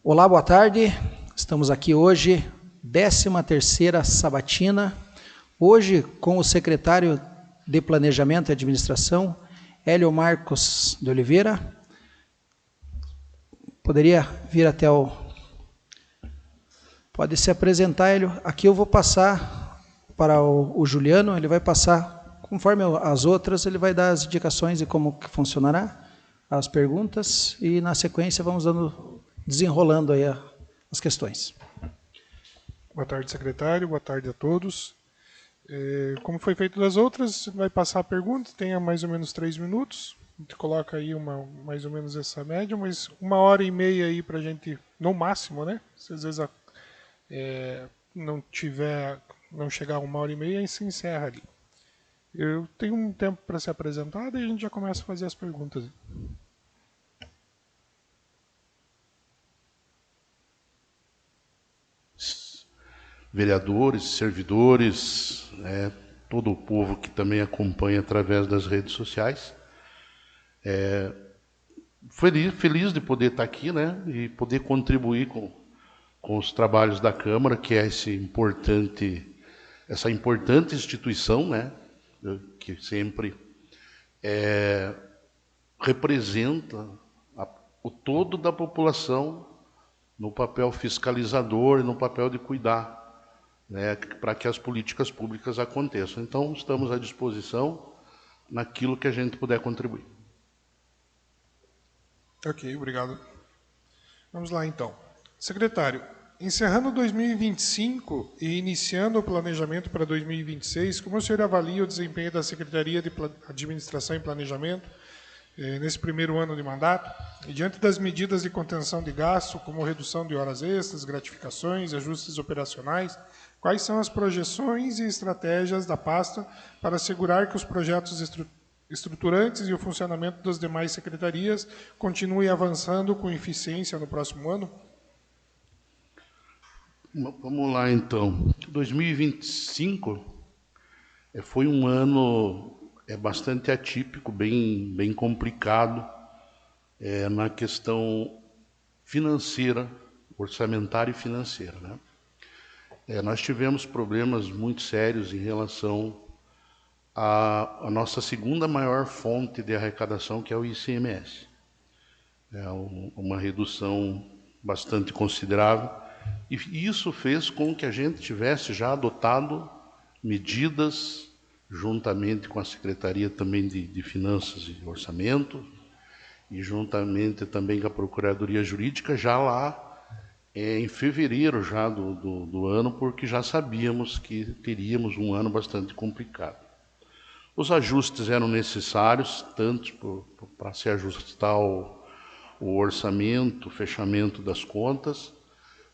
Olá, boa tarde. Estamos aqui hoje, 13ª sabatina, hoje com o secretário de Planejamento e Administração, Hélio Marcos de Oliveira. Poderia vir até o... Pode se apresentar, Hélio. Aqui eu vou passar para o Juliano, ele vai passar, conforme as outras, ele vai dar as indicações de como que funcionará, as perguntas, e na sequência vamos desenrolando aí as questões. Boa tarde, secretário. Boa tarde a todos. Como foi feito das outras, vai passar a pergunta, tenha mais ou menos 3 minutos. A gente coloca aí mais ou menos essa média, mas 1h30 aí para a gente, no máximo, né? Se às vezes não chegar a 1h30, aí se encerra ali. Eu tenho um tempo para ser apresentado e a gente já começa a fazer as perguntas. Vereadores, servidores, todo o povo que também acompanha através das redes sociais. Feliz de poder estar aqui, né, e poder contribuir com os trabalhos da Câmara, que é essa importante instituição, né, que sempre representa o todo da população no papel fiscalizador e no papel de cuidar, né, para que as políticas públicas aconteçam. Então, estamos à disposição naquilo que a gente puder contribuir. Ok, obrigado. Vamos lá, então. Secretário, encerrando 2025 e iniciando o planejamento para 2026, como o senhor avalia o desempenho da Secretaria de Administração e Planejamento nesse primeiro ano de mandato? E diante das medidas de contenção de gasto, como redução de horas extras, gratificações, ajustes operacionais, quais são as projeções e estratégias da pasta para assegurar que os projetos estruturantes e o funcionamento das demais secretarias continuem avançando com eficiência no próximo ano? Vamos lá, então. 2025 foi um ano bastante atípico, bem complicado na questão financeira, orçamentária e financeira, né? Nós tivemos problemas muito sérios em relação à nossa segunda maior fonte de arrecadação, que é o ICMS. Uma redução bastante considerável, e isso fez com que a gente tivesse já adotado medidas, juntamente com a Secretaria também de Finanças e Orçamento, e juntamente também com a Procuradoria Jurídica, já lá em fevereiro já do ano, porque já sabíamos que teríamos um ano bastante complicado. Os ajustes eram necessários, tanto para se ajustar o orçamento, o fechamento das contas,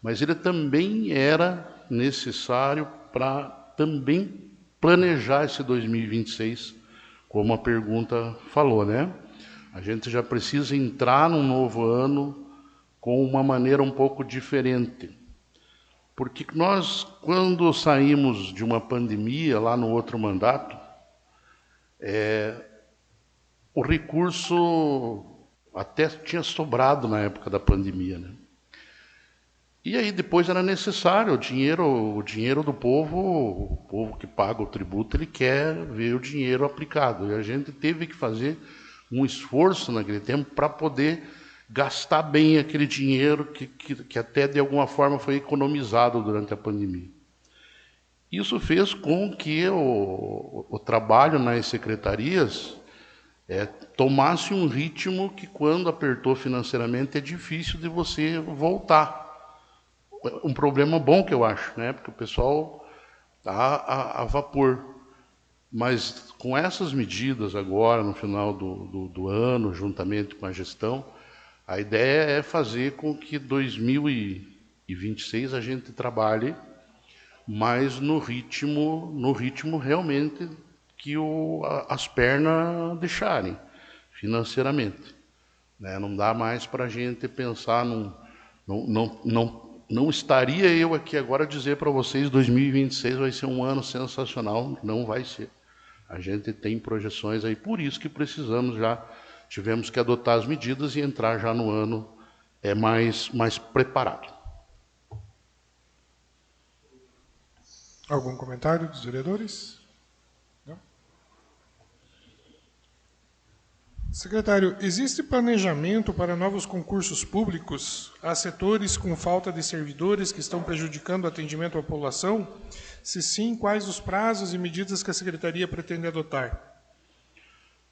mas ele também era necessário para também planejar esse 2026, como a pergunta falou, né? A gente já precisa entrar num novo ano com uma maneira um pouco diferente. Porque nós, quando saímos de uma pandemia, lá no outro mandato, o recurso até tinha sobrado na época da pandemia, né? E aí depois era necessário o dinheiro do povo, o povo que paga o tributo, ele quer ver o dinheiro aplicado. E a gente teve que fazer um esforço naquele tempo para poder gastar bem aquele dinheiro que até de alguma forma foi economizado durante a pandemia. Isso fez com que o trabalho nas secretarias tomasse um ritmo que, quando apertou financeiramente, é difícil de você voltar. Um problema bom que eu acho, né? Porque o pessoal está a vapor. Mas com essas medidas agora, no final do ano, juntamente com a gestão, a ideia é fazer com que 2026 a gente trabalhe mais no ritmo realmente que as pernas deixarem, financeiramente, né? Não dá mais para a gente pensar não estaria eu aqui agora dizer para vocês 2026 vai ser um ano sensacional, não vai ser. A gente tem projeções aí, por isso que tivemos que adotar as medidas e entrar já no ano mais preparado. Algum comentário dos vereadores? Não? Secretário, existe planejamento para novos concursos públicos a setores com falta de servidores que estão prejudicando o atendimento à população? Se sim, quais os prazos e medidas que a Secretaria pretende adotar?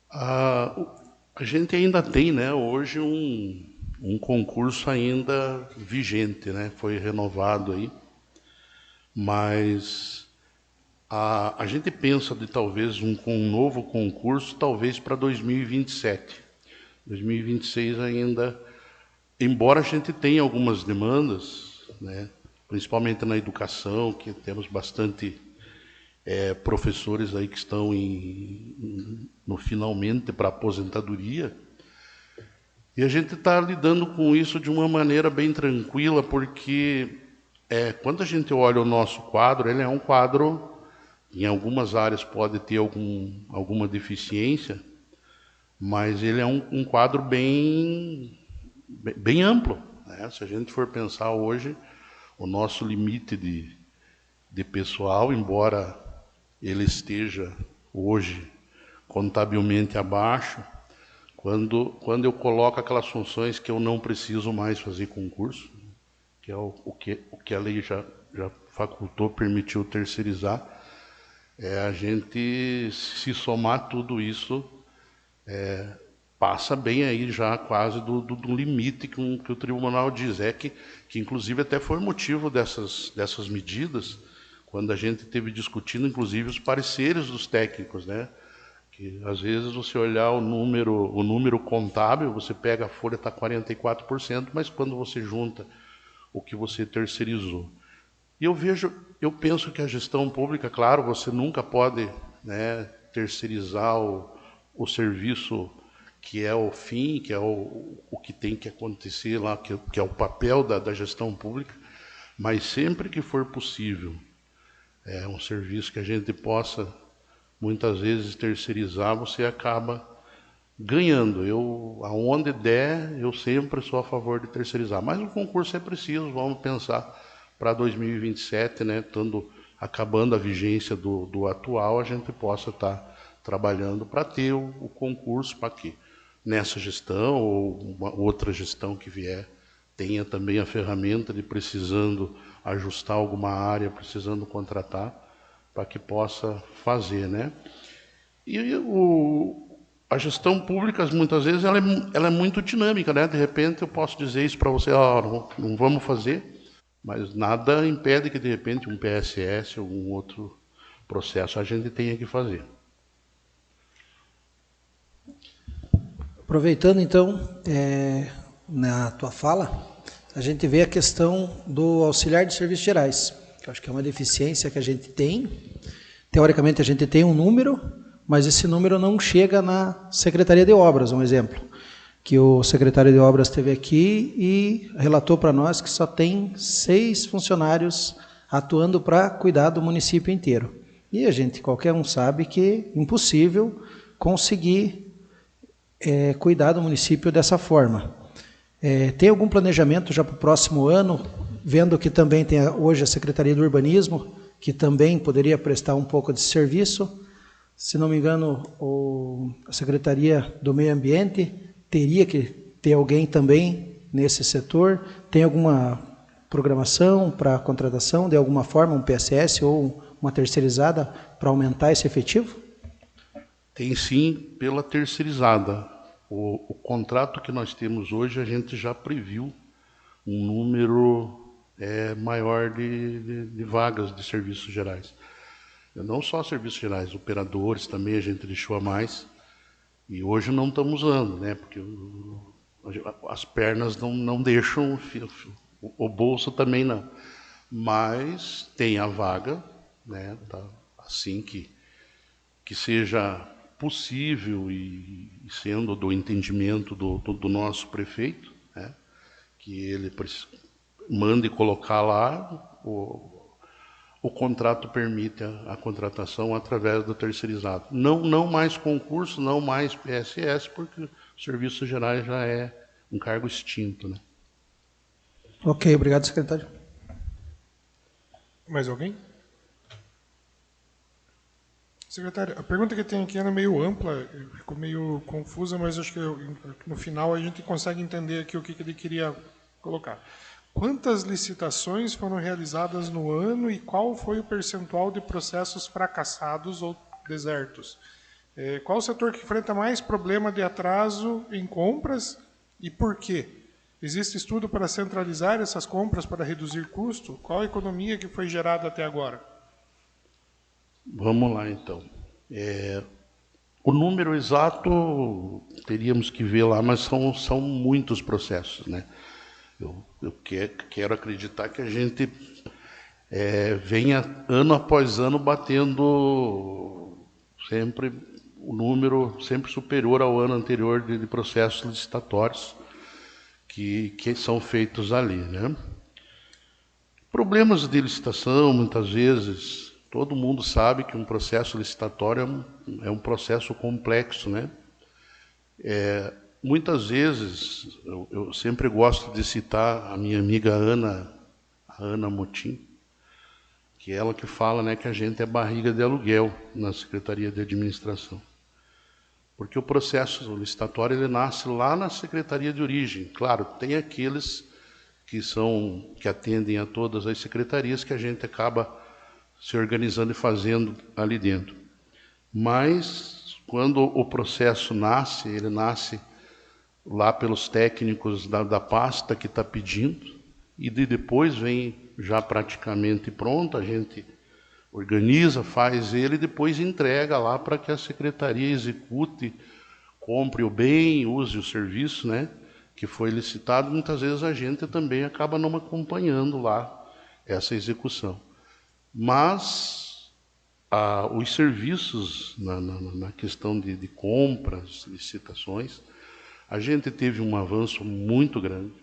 A gente ainda tem, né, hoje um concurso ainda vigente, né, foi renovado aí, mas a gente pensa de talvez um novo concurso, talvez para 2027. 2026 ainda, embora a gente tenha algumas demandas, né, principalmente na educação, que temos bastante professores aí que estão no finalmente para aposentadoria, e a gente está lidando com isso de uma maneira bem tranquila, porque quando a gente olha o nosso quadro, ele é um quadro, em algumas áreas pode ter alguma deficiência, mas ele é um quadro bem amplo, né? Se a gente for pensar hoje, o nosso limite de pessoal, embora ele esteja hoje contabilmente abaixo, quando eu coloco aquelas funções que eu não preciso mais fazer concurso, que é o que a lei já facultou, permitiu terceirizar, a gente, se somar tudo isso, passa bem aí já quase do limite que o tribunal diz. Que inclusive até foi motivo dessas medidas, quando a gente teve discutindo, inclusive, os pareceres dos técnicos, né? Que às vezes você olhar o número contábil, você pega a folha, está 44%, mas quando você junta o que você terceirizou. E eu penso que a gestão pública, claro, você nunca pode, né, terceirizar o serviço que é o fim, que é o que tem que acontecer lá, que é o papel da gestão pública, mas sempre que for possível, um serviço que a gente possa, muitas vezes, terceirizar, você acaba ganhando. Aonde der, eu sempre sou a favor de terceirizar. Mas o concurso é preciso, vamos pensar para 2027, né, acabando a vigência do atual, a gente possa estar trabalhando para ter o concurso, para que nessa gestão ou uma outra gestão que vier tenha também a ferramenta de precisando ajustar alguma área, precisando contratar, para que possa fazer, né? E a gestão pública, muitas vezes, ela é muito dinâmica, né? De repente eu posso dizer isso para você, não vamos fazer, mas nada impede que, de repente, um PSS ou algum outro processo a gente tenha que fazer. Aproveitando, então, na tua fala, a gente vê a questão do auxiliar de serviços gerais, que eu acho que é uma deficiência que a gente tem. Teoricamente, a gente tem um número, mas esse número não chega na Secretaria de Obras, um exemplo, que o secretário de Obras esteve aqui e relatou para nós que só tem 6 funcionários atuando para cuidar do município inteiro. E qualquer um sabe que é impossível conseguir cuidar do município dessa forma. Tem algum planejamento já para o próximo ano, vendo que também tem hoje a Secretaria do Urbanismo, que também poderia prestar um pouco de serviço? Se não me engano, a Secretaria do Meio Ambiente teria que ter alguém também nesse setor. Tem alguma programação para a contratação, de alguma forma, um PSS ou uma terceirizada para aumentar esse efetivo? Tem sim, pela terceirizada. O contrato que nós temos hoje, a gente já previu um número maior de vagas de serviços gerais. Não só serviços gerais, operadores também a gente deixou a mais. E hoje não estamos usando, né? Porque as pernas não deixam, o bolso também não. Mas tem a vaga, né? Tá, assim que seja possível e sendo do entendimento do nosso prefeito, né? Que ele mande colocar lá, o contrato permite a contratação através do terceirizado. Não mais concurso, não mais PSS, porque o serviço geral já é um cargo extinto, né? Ok, obrigado, secretário. Mais alguém? Secretário, a pergunta que tem aqui era meio ampla, ficou meio confusa, mas acho que no final a gente consegue entender aqui o que ele queria colocar. Quantas licitações foram realizadas no ano e qual foi o percentual de processos fracassados ou desertos? Qual o setor que enfrenta mais problema de atraso em compras e por quê? Existe estudo para centralizar essas compras para reduzir custo? Qual a economia que foi gerada até agora? Vamos lá, então. O número exato teríamos que ver lá, mas são muitos processos, né? Eu quero acreditar que a gente venha ano após ano batendo sempre o número sempre superior ao ano anterior de processos licitatórios que são feitos ali, né? Problemas de licitação, muitas vezes, todo mundo sabe que um processo licitatório é um processo complexo, né? Muitas vezes, eu sempre gosto de citar a minha amiga Ana Motim, que é ela que fala, né, que a gente é barriga de aluguel na Secretaria de Administração. Porque o processo licitatório ele nasce lá na Secretaria de Origem. Claro, tem aqueles que atendem a todas as secretarias que a gente acaba se organizando e fazendo ali dentro. Mas, quando o processo nasce, ele nasce lá pelos técnicos da pasta que está pedindo, e depois vem já praticamente pronto, a gente organiza, faz ele e depois entrega lá para que a secretaria execute, compre o bem, use o serviço, né, que foi licitado. Muitas vezes a gente também acaba não acompanhando lá essa execução. Mas os serviços na questão de compras, licitações, a gente teve um avanço muito grande,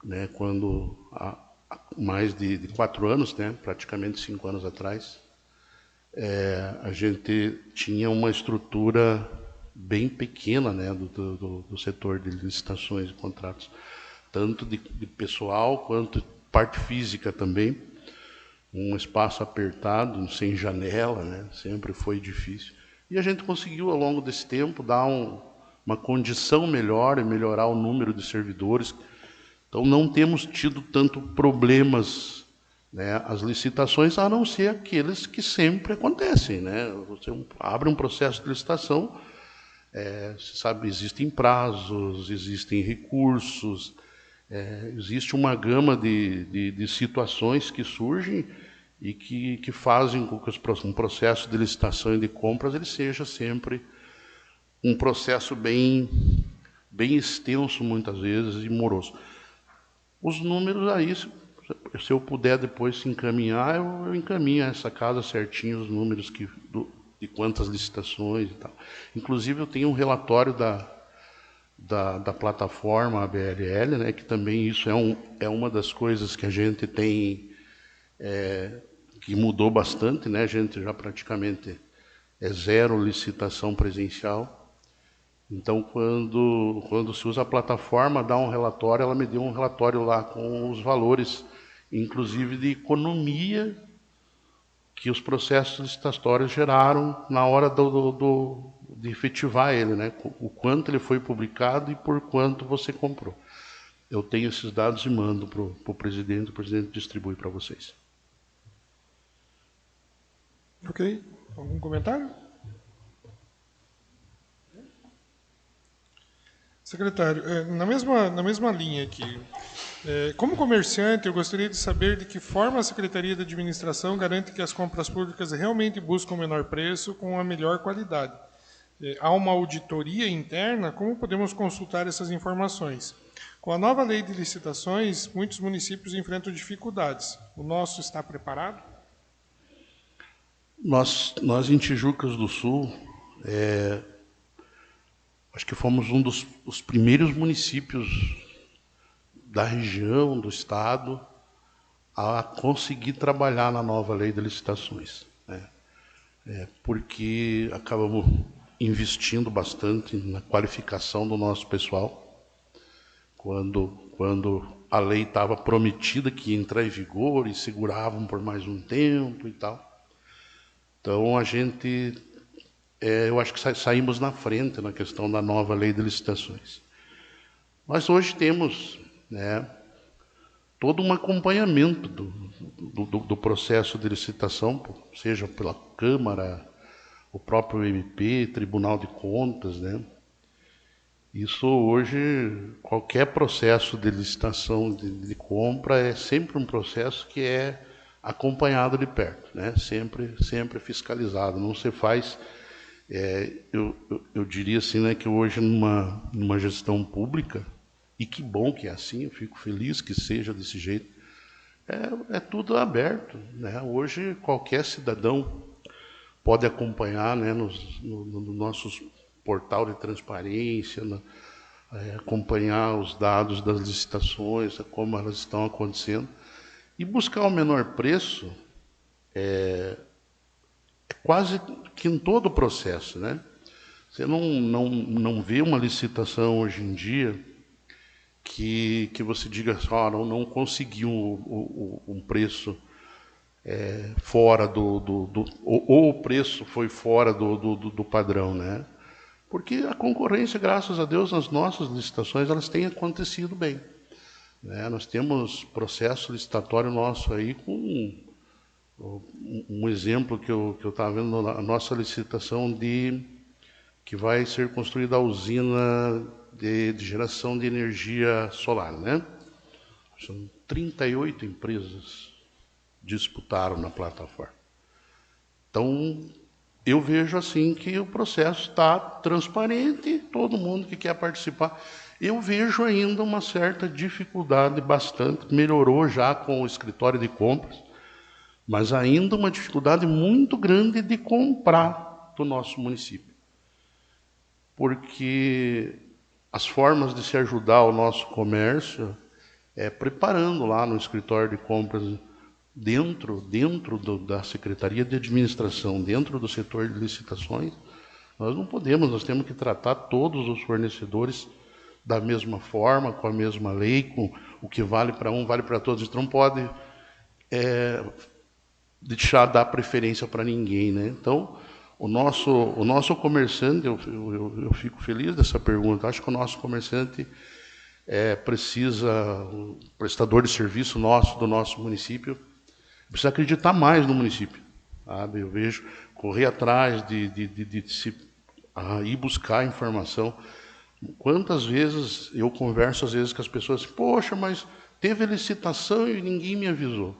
né, quando há mais de 4 anos, né, praticamente 5 anos atrás, a gente tinha uma estrutura bem pequena, né, do setor de licitações e contratos, tanto de pessoal quanto parte física também, um espaço apertado, sem janela, né, sempre foi difícil. E a gente conseguiu, ao longo desse tempo, dar uma condição melhor e melhorar o número de servidores. Então, não temos tido tanto problemas, né, as licitações, a não ser aqueles que sempre acontecem, né? Você abre um processo de licitação, você sabe, existem prazos, existem recursos, existe uma gama de situações que surgem e que fazem com que um processo de licitação e de compras ele seja sempre um processo bem extenso, muitas vezes, e moroso. Os números aí, se eu puder depois encaminhar, eu encaminho a essa casa certinho os números de quantas licitações e tal. Inclusive, eu tenho um relatório da plataforma ABLL, né, que também isso é uma das coisas que a gente tem, que mudou bastante, né? A gente já praticamente é zero licitação presencial. Então, quando se usa a plataforma, dá um relatório, ela me deu um relatório lá com os valores, inclusive de economia, que os processos licitatórios geraram na hora de efetivar ele, né? O quanto ele foi publicado e por quanto você comprou. Eu tenho esses dados e mando para o presidente distribui para vocês. Ok. Algum comentário? Secretário, na mesma linha aqui, como comerciante, eu gostaria de saber de que forma a Secretaria de Administração garante que as compras públicas realmente buscam o menor preço com a melhor qualidade. Há uma auditoria interna? Como podemos consultar essas informações? Com a nova lei de licitações, muitos municípios enfrentam dificuldades. O nosso está preparado? Nós em Tijucas do Sul, acho que fomos um dos primeiros municípios da região, do estado, a conseguir trabalhar na nova lei de licitações, né? Porque acabamos investindo bastante na qualificação do nosso pessoal. Quando a lei estava prometida que ia entrar em vigor e seguravam por mais um tempo e tal. Então, a gente, eu acho que saímos na frente na questão da nova lei de licitações. Mas hoje temos, né, todo um acompanhamento do processo de licitação, seja pela Câmara, o próprio MP, Tribunal de Contas, né? Isso hoje, qualquer processo de licitação de compra é sempre um processo que é acompanhado de perto, né? Sempre fiscalizado. Não se faz, eu diria assim, né, que hoje numa gestão pública, e que bom que é assim, eu fico feliz que seja desse jeito, é tudo aberto, né? Hoje qualquer cidadão pode acompanhar, né, no nossos portal de transparência, acompanhar os dados das licitações, como elas estão acontecendo, e buscar o menor preço é quase que em todo o processo, né? Você não vê uma licitação hoje em dia que você diga só, não conseguiu um preço fora ou o preço foi fora do padrão, né? Porque a concorrência, graças a Deus, nas nossas licitações, elas têm acontecido bem, né? Nós temos processo licitatório nosso aí com um exemplo que eu estava vendo na nossa licitação que vai ser construída a usina de geração de energia solar, né? São 38 empresas disputaram na plataforma. Então, eu vejo assim que o processo está transparente, todo mundo que quer participar. Eu vejo ainda uma certa dificuldade, bastante, melhorou já com o escritório de compras, mas ainda uma dificuldade muito grande de comprar do nosso município. Porque as formas de se ajudar o nosso comércio é preparando lá no escritório de compras, dentro da Secretaria de Administração, dentro do setor de licitações, nós não podemos, nós temos que tratar todos os fornecedores da mesma forma, com a mesma lei, com o que vale para um, vale para todos. A gente não pode dar preferência para ninguém, né? Então, o nosso comerciante, eu fico feliz dessa pergunta, acho que o nosso comerciante precisa, o prestador de serviço do nosso município, precisa acreditar mais no município, sabe? Eu vejo correr atrás de ir buscar informação. Quantas vezes eu converso às vezes com as pessoas, poxa, mas teve licitação e ninguém me avisou.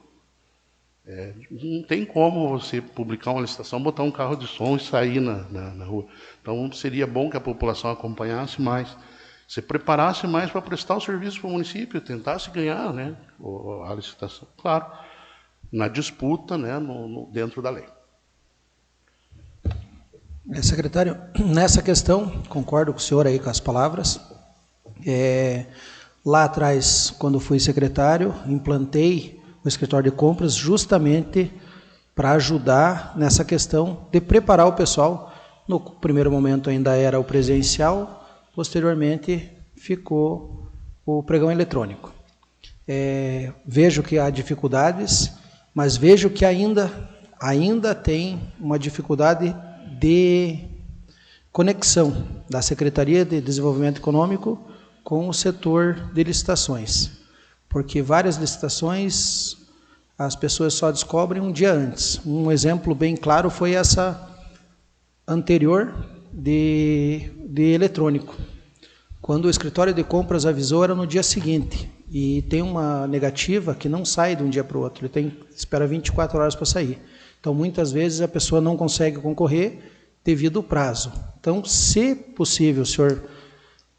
Não tem como você publicar uma licitação, botar um carro de som e sair na rua. Então seria bom que a população acompanhasse mais, se preparasse mais para prestar o serviço para o município, tentasse ganhar, né, a licitação. Claro, na disputa, né, dentro da lei. Secretário, nessa questão, concordo com o senhor aí com as palavras. Lá atrás, quando fui secretário, implantei o escritório de compras justamente para ajudar nessa questão de preparar o pessoal. No primeiro momento ainda era o presencial, posteriormente ficou o pregão eletrônico. Vejo que há dificuldades, mas vejo que ainda tem uma dificuldade de conexão da Secretaria de Desenvolvimento Econômico com o setor de licitações, porque várias licitações as pessoas só descobrem um dia antes. Um exemplo bem claro foi essa anterior de eletrônico. Quando o escritório de compras avisou, era no dia seguinte, e tem uma negativa que não sai de um dia para o outro, ele espera 24 horas para sair. Então, muitas vezes, a pessoa não consegue concorrer devido ao prazo. Então, se possível, o senhor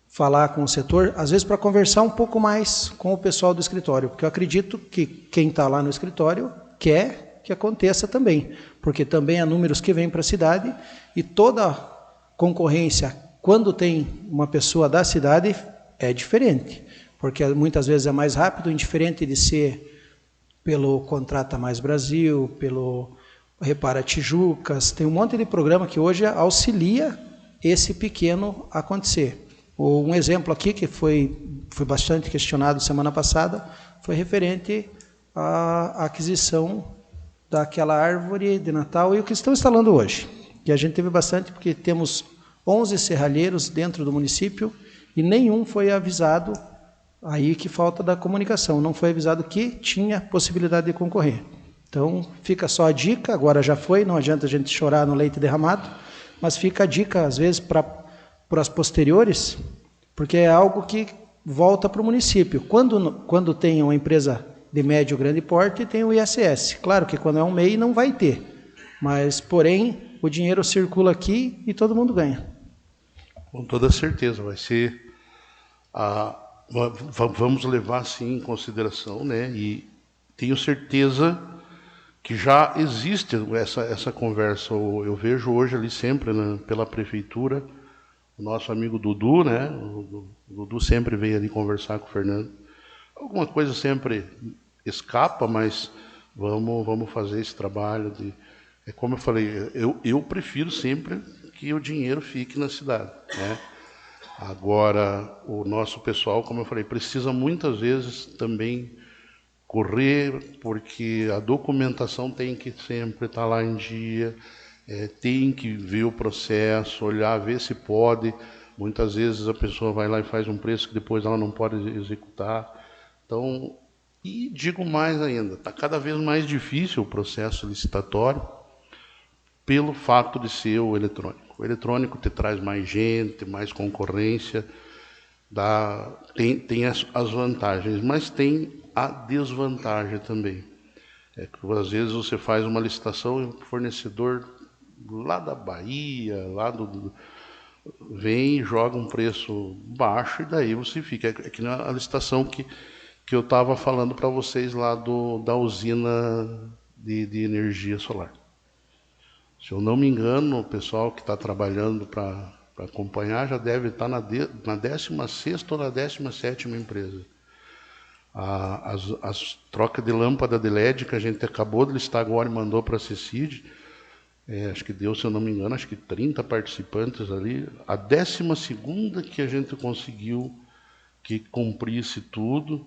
falar com o setor, às vezes para conversar um pouco mais com o pessoal do escritório, porque eu acredito que quem está lá no escritório quer que aconteça também, porque também há números que vêm para a cidade e toda concorrência, quando tem uma pessoa da cidade, é diferente, porque muitas vezes é mais rápido, indiferente de ser pelo Contrata Mais Brasil, pelo Repara Tijucas, tem um monte de programa que hoje auxilia esse pequeno acontecer. Um exemplo aqui que foi foi bastante questionado semana passada, foi referente à aquisição daquela árvore de Natal e o que estão instalando hoje. E a gente teve bastante, porque temos 11 serralheiros dentro do município e nenhum foi avisado, aí que falta da comunicação, não foi avisado que tinha possibilidade de concorrer. Então, fica só a dica, agora já foi, não adianta a gente chorar no leite derramado, mas fica a dica, às vezes, para as posteriores, porque é algo que volta para o município. Quando tem uma empresa de médio ou grande porte, tem o ISS. Claro que quando é um MEI não vai ter, mas, porém, o dinheiro circula aqui e todo mundo ganha. Com toda certeza, vai ser... vamos levar, sim, em consideração, né? E tenho certeza que já existe essa conversa. Eu vejo hoje ali sempre, né, pela prefeitura, o nosso amigo Dudu, né? O Dudu sempre vem ali conversar com o Fernando. Alguma coisa sempre escapa, mas vamos fazer esse trabalho. É como eu falei, eu prefiro sempre que o dinheiro fique na cidade, né? Agora, o nosso pessoal, como eu falei, precisa muitas vezes também correr, porque a documentação tem que sempre estar lá em dia, tem que ver o processo, olhar, ver se pode. Muitas vezes a pessoa vai lá e faz um preço que depois ela não pode executar. Então, e digo mais ainda, está cada vez mais difícil o processo licitatório pelo fato de ser o eletrônico. O eletrônico te traz mais gente, mais concorrência, tem as vantagens, mas tem a desvantagem também. Às vezes você faz uma licitação e o fornecedor lá da Bahia, vem e joga um preço baixo e daí você fica. É que na licitação que eu estava falando para vocês lá da usina de energia solar. Se eu não me engano, o pessoal que está trabalhando para acompanhar já deve estar na 16ª ou na 17ª empresa. As trocas de lâmpada de LED que a gente acabou de listar agora e mandou para a CECID, acho que deu, se eu não me engano, acho que 30 participantes ali. A 12ª que a gente conseguiu que cumprisse tudo,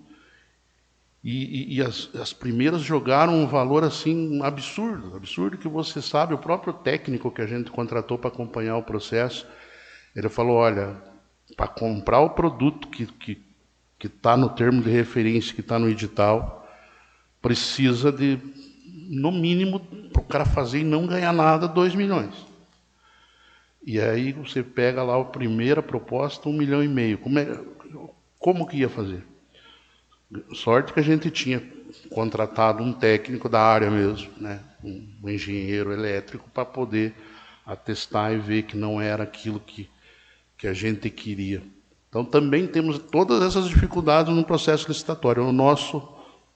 e as primeiras jogaram um valor assim absurdo que você sabe, o próprio técnico que a gente contratou para acompanhar o processo, ele falou, olha, para comprar o produto que está no termo de referência, que está no edital, precisa de, no mínimo, para o cara fazer e não ganhar nada, 2 milhões. E aí você pega lá a primeira proposta, 1,5 milhão. Como que ia fazer? Sorte que a gente tinha contratado um técnico da área mesmo, né? Um engenheiro elétrico, para poder atestar e ver que não era aquilo que a gente queria. Então, também temos todas essas dificuldades no processo licitatório.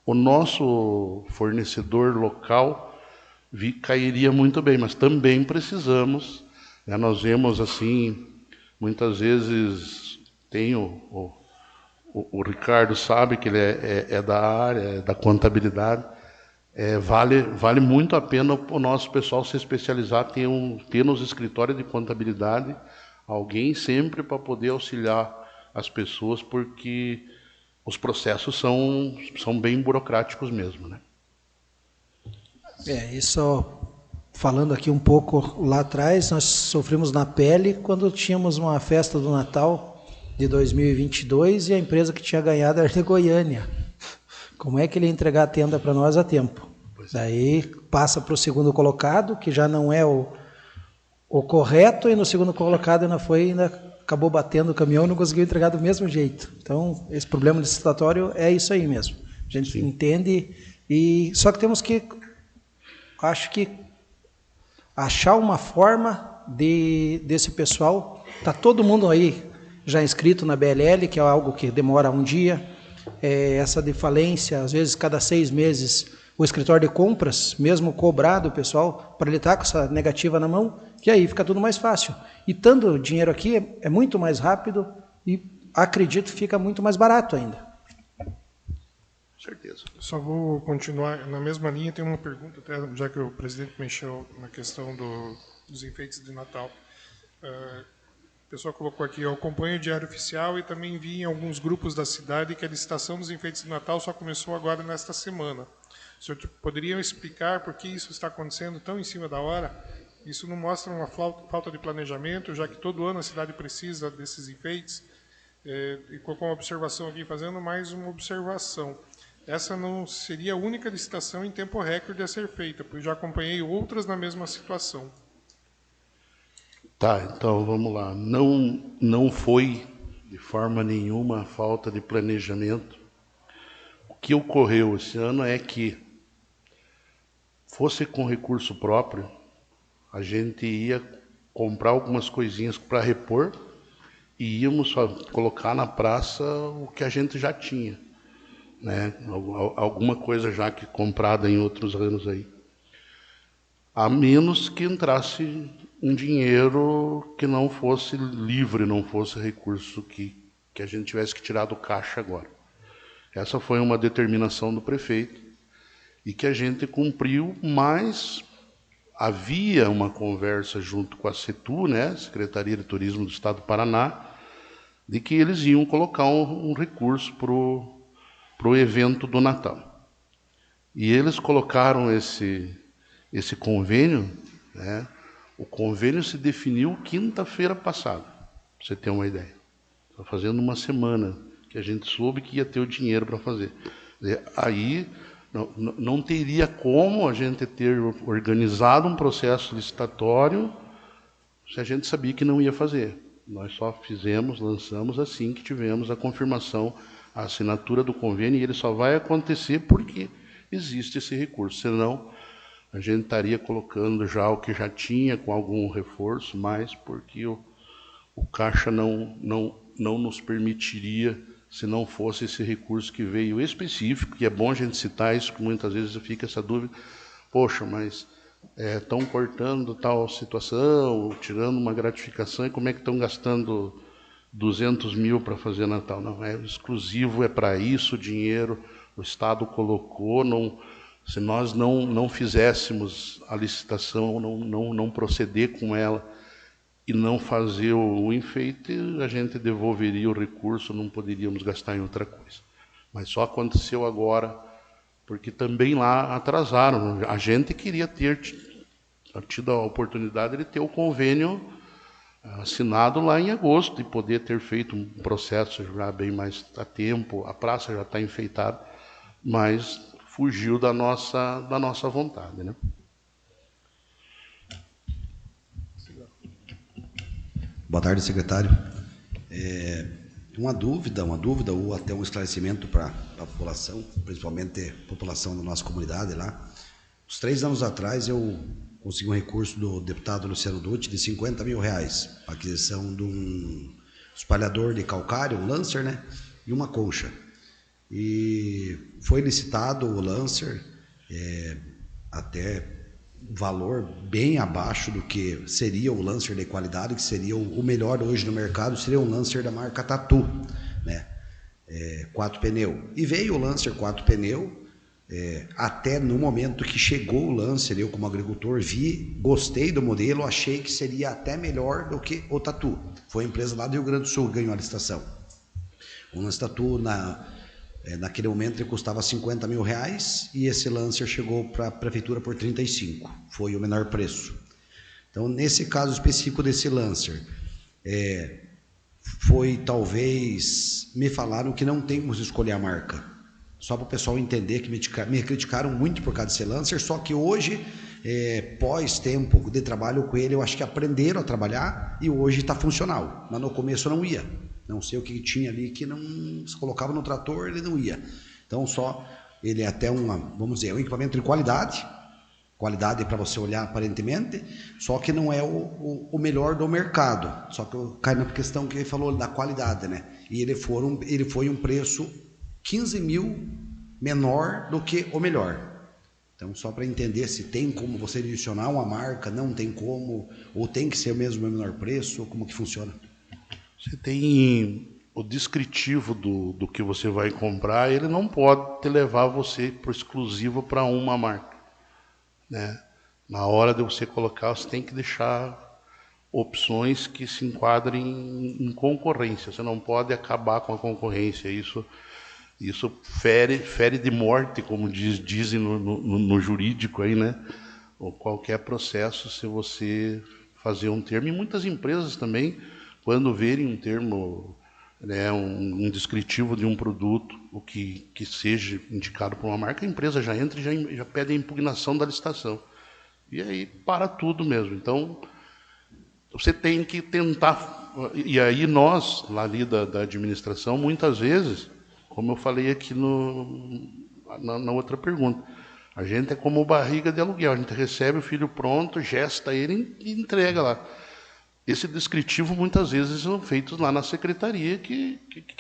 O nosso fornecedor local cairia muito bem, mas também precisamos, né? Nós vemos assim, muitas vezes tem o Ricardo sabe que ele é da área, é da contabilidade. Vale muito a pena o nosso pessoal se especializar, ter nos escritórios de contabilidade alguém sempre para poder auxiliar as pessoas, porque os processos são bem burocráticos mesmo, né? Isso, falando aqui um pouco lá atrás, nós sofrimos na pele quando tínhamos uma festa do Natal de 2022 e a empresa que tinha ganhado era de Goiânia. Como é que ele ia entregar a tenda para nós a tempo? Daí passa para o segundo colocado, que já não é o correto, e no segundo colocado ainda acabou batendo o caminhão e não conseguiu entregar do mesmo jeito. Então, esse problema licitatório é isso aí mesmo. A gente entende, só que temos que, acho que, achar uma forma desse pessoal, está todo mundo aí já inscrito na BLL, que é algo que demora um dia, essa de falência, às vezes cada 6 meses, o escritório de compras, mesmo cobrado, pessoal, para ele estar com essa negativa na mão, que aí fica tudo mais fácil. E estando dinheiro aqui é muito mais rápido e, acredito, fica muito mais barato ainda. Com certeza. Só vou continuar na mesma linha, tem uma pergunta, até já que o presidente mexeu na questão dos enfeites de Natal. pessoa colocou aqui, eu acompanho o Diário Oficial e também vi em alguns grupos da cidade que a licitação dos enfeites de Natal só começou agora nesta semana. O senhor poderia explicar por que isso está acontecendo tão em cima da hora? Isso não mostra uma falta de planejamento, já que todo ano a cidade precisa desses enfeites? E com uma observação aqui, fazendo mais uma observação. Essa não seria a única licitação em tempo recorde a ser feita, pois já acompanhei outras na mesma situação. Tá, então vamos lá. Não foi de forma nenhuma falta de planejamento. O que ocorreu esse ano é que, fosse com recurso próprio, a gente ia comprar algumas coisinhas para repor e íamos só colocar na praça o que a gente já tinha, né? Alguma coisa já que comprada em outros anos aí. A menos que entrasse um dinheiro que não fosse livre, não fosse recurso que a gente tivesse que tirar do caixa agora. Essa foi uma determinação do prefeito e que a gente cumpriu, mas havia uma conversa junto com a CETU, né, Secretaria de Turismo do Estado do Paraná, de que eles iam colocar um recurso para o evento do Natal. E eles colocaram esse convênio, né? O convênio se definiu quinta-feira passada, para você ter uma ideia. Está fazendo uma semana que a gente soube que ia ter o dinheiro para fazer. Aí não teria como a gente ter organizado um processo licitatório se a gente sabia que não ia fazer. Nós só lançamos assim que tivemos a confirmação, a assinatura do convênio, e ele só vai acontecer porque existe esse recurso. Senão, a gente estaria colocando já o que já tinha, com algum reforço, mas porque o Caixa não nos permitiria, se não fosse esse recurso que veio específico, e é bom a gente citar isso, porque muitas vezes fica essa dúvida, poxa, mas estão cortando tal situação, tirando uma gratificação, e como é que estão gastando 200 mil para fazer Natal? Não, é exclusivo, é para isso o dinheiro, o Estado colocou, se nós não fizéssemos a licitação, não proceder com ela e não fazer o enfeite, a gente devolveria o recurso, não poderíamos gastar em outra coisa. Mas só aconteceu agora, porque também lá atrasaram. A gente queria ter tido a oportunidade de ter o convênio assinado lá em agosto e poder ter feito um processo já bem mais a tempo, a praça já está enfeitada, mas fugiu da nossa vontade, né? Boa tarde, secretário. Uma dúvida ou até um esclarecimento para a população, principalmente a população da nossa comunidade lá. Uns 3 anos atrás eu consegui um recurso do deputado Luciano Dutti de R$50 mil, para aquisição de um espalhador de calcário, um Lancer, né, e uma concha. E foi licitado o Lancer, até valor bem abaixo do que seria o Lancer de qualidade, que seria o melhor hoje no mercado, seria um Lancer da marca Tatu, né? 4 pneus. E veio o Lancer 4 pneus, até no momento que chegou o Lancer, eu como agricultor gostei do modelo, achei que seria até melhor do que o Tatu. Foi a empresa lá do Rio Grande do Sul que ganhou a licitação. O Lancer Tatu, naquele momento ele custava R$50 mil e esse Lancer chegou para a prefeitura por 35, foi o menor preço. Então, nesse caso específico desse Lancer, foi talvez, me falaram que não temos que escolher a marca, só para o pessoal entender que me criticaram muito por causa desse Lancer, só que hoje, pós tempo de trabalho com ele, eu acho que aprenderam a trabalhar e hoje está funcional, mas no começo não ia. Não sei o que tinha ali que não se colocava no trator, ele não ia. Então ele é até vamos dizer, um equipamento de qualidade para você olhar aparentemente, só que não é o melhor do mercado. Só que eu caio na questão que ele falou da qualidade, né? E ele foi um preço 15 mil menor do que o melhor. Então, só para entender se tem como você adicionar uma marca, não tem como, ou tem que ser mesmo o menor preço, ou como que funciona? Você tem o descritivo do que você vai comprar, ele não pode te levar você por exclusivo para uma marca, né? Na hora de você colocar, você tem que deixar opções que se enquadrem em concorrência. Você não pode acabar com a concorrência. Isso fere de morte, como dizem no jurídico aí, né? Ou qualquer processo, se você fazer um termo. E muitas empresas também, quando verem um termo, né, um descritivo de um produto, o que seja indicado por uma marca, a empresa já entra e já pede a impugnação da licitação. E aí para tudo mesmo. Então, você tem que tentar... E aí nós, lá ali da administração, muitas vezes, como eu falei aqui na outra pergunta, a gente é como barriga de aluguel, a gente recebe o filho pronto, gesta ele e entrega lá. Esse descritivo, muitas vezes, são feitos lá na secretaria que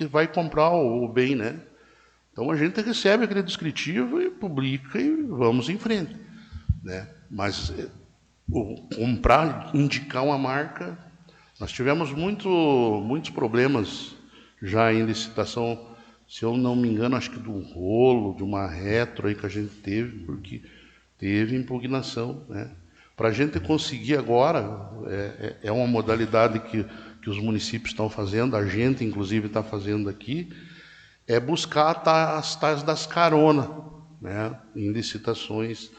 vai comprar o bem, né? Então, a gente recebe aquele descritivo e publica e vamos em frente, né? Mas comprar, indicar uma marca... Nós tivemos muitos problemas já em licitação, se eu não me engano, acho que do rolo, de uma retro aí que a gente teve, porque teve impugnação, né? Para a gente conseguir agora, é uma modalidade que os municípios estão fazendo, a gente inclusive está fazendo aqui, é buscar as tais das caronas, né? Em licitações,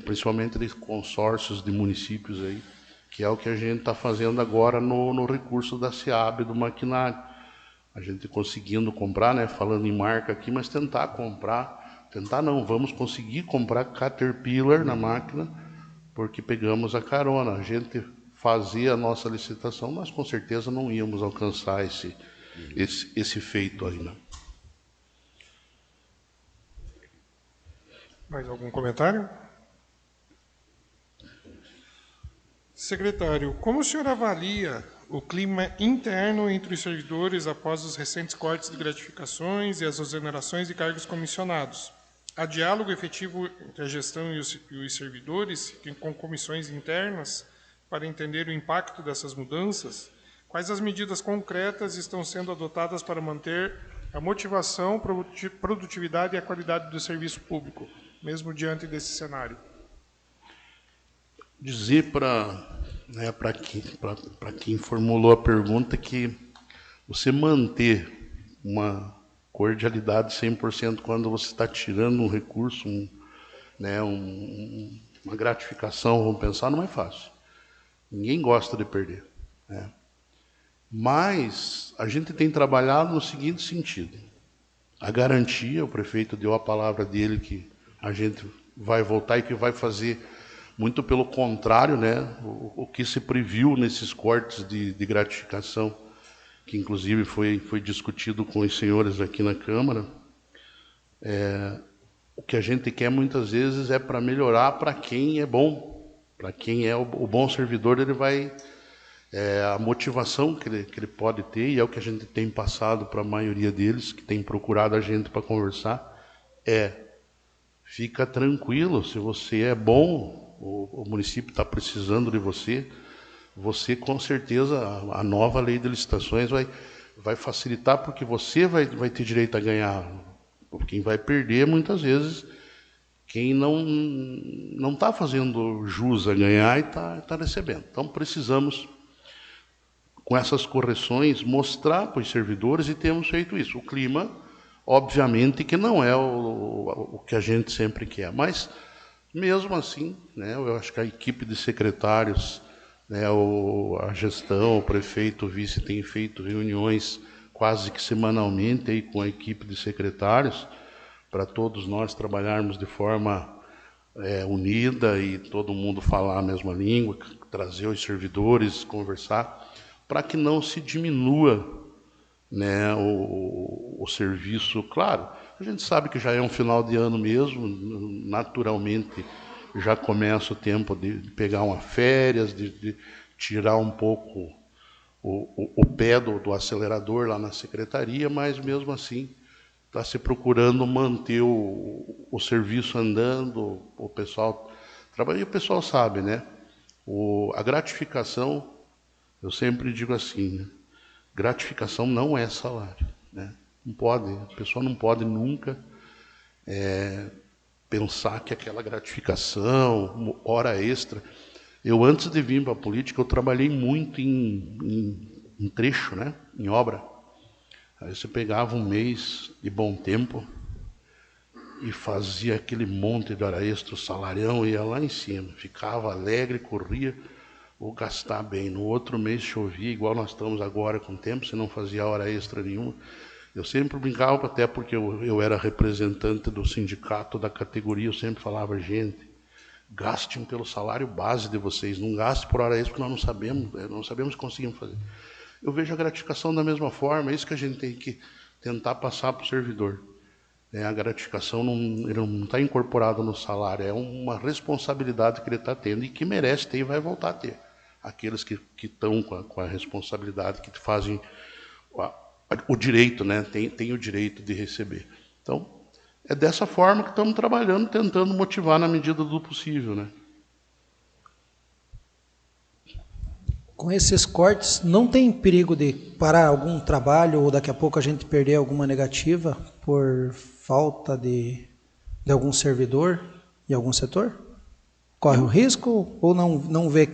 principalmente de consórcios de municípios aí, que é o que a gente está fazendo agora no recurso da SEAB, do maquinário. A gente conseguindo comprar, né, falando em marca aqui, mas tentar comprar, vamos conseguir comprar Caterpillar na máquina, porque pegamos a carona. A gente fazia a nossa licitação, nós com certeza não íamos alcançar esse feito aí, né? Mais algum comentário? Secretário, como o senhor avalia o clima interno entre os servidores após os recentes cortes de gratificações e as exonerações de cargos comissionados? Há diálogo efetivo entre a gestão e os servidores, com comissões internas, para entender o impacto dessas mudanças? Quais as medidas concretas estão sendo adotadas para manter a motivação, produtividade e a qualidade do serviço público, mesmo diante desse cenário? Dizer para quem formulou a pergunta que você manter uma cordialidade 100% quando você está tirando um recurso, uma gratificação, vamos pensar, não é fácil. Ninguém gosta de perder, né? Mas a gente tem trabalhado no seguinte sentido: a garantia, o prefeito deu a palavra dele que a gente vai voltar e que vai fazer muito pelo contrário, né? O que se previu nesses cortes de gratificação, que inclusive foi discutido com os senhores aqui na Câmara, o que a gente quer muitas vezes é para melhorar para quem é bom, para quem é o bom servidor, ele vai... a motivação que ele pode ter, e é o que a gente tem passado para a maioria deles, que tem procurado a gente para conversar, fica tranquilo, se você é bom, o município está precisando de você, com certeza, a nova lei de licitações vai facilitar, porque você vai ter direito a ganhar. Quem vai perder, muitas vezes, quem não está fazendo jus a ganhar e está recebendo. Então, precisamos, com essas correções, mostrar para os servidores, e temos feito isso. O clima, obviamente, que não é o que a gente sempre quer, mas... Mesmo assim, né, eu acho que a equipe de secretários, né, a gestão, o prefeito, o vice, tem feito reuniões quase que semanalmente aí com a equipe de secretários, para todos nós trabalharmos de forma unida e todo mundo falar a mesma língua, trazer os servidores, conversar, para que não se diminua, né, o serviço. Claro, a gente sabe que já é um final de ano mesmo, naturalmente já começa o tempo de pegar uma férias, de tirar um pouco o pé do acelerador lá na secretaria, mas mesmo assim está se procurando manter o serviço andando, o pessoal trabalha, e o pessoal sabe, né? A gratificação, eu sempre digo assim, né? Gratificação não é salário, né? Não pode, a pessoa não pode nunca pensar que aquela gratificação, hora extra, Eu, antes de vir para a política, eu trabalhei muito em trecho, né? Em obra. Aí você pegava um mês de bom tempo e fazia aquele monte de hora extra, o salarião ia lá em cima, ficava alegre, corria, vou gastar bem. No outro mês chovia, igual nós estamos agora com o tempo, você não fazia hora extra nenhuma. Eu sempre brincava, até porque eu era representante do sindicato da categoria, eu sempre falava, gente, gastem pelo salário base de vocês, não gastem por hora extra, porque nós não sabemos se conseguimos fazer. Eu vejo a gratificação da mesma forma, é isso que a gente tem que tentar passar para o servidor. A gratificação não está incorporada no salário, é uma responsabilidade que ele está tendo e que merece ter e vai voltar a ter. Aqueles que estão com a responsabilidade, que fazem o direito, né? Tem o direito de receber. Então, é dessa forma que estamos trabalhando, tentando motivar na medida do possível, né? Com esses cortes, não tem perigo de parar algum trabalho ou daqui a pouco a gente perder alguma negativa por falta de algum servidor em algum setor? Corre o risco ou não vê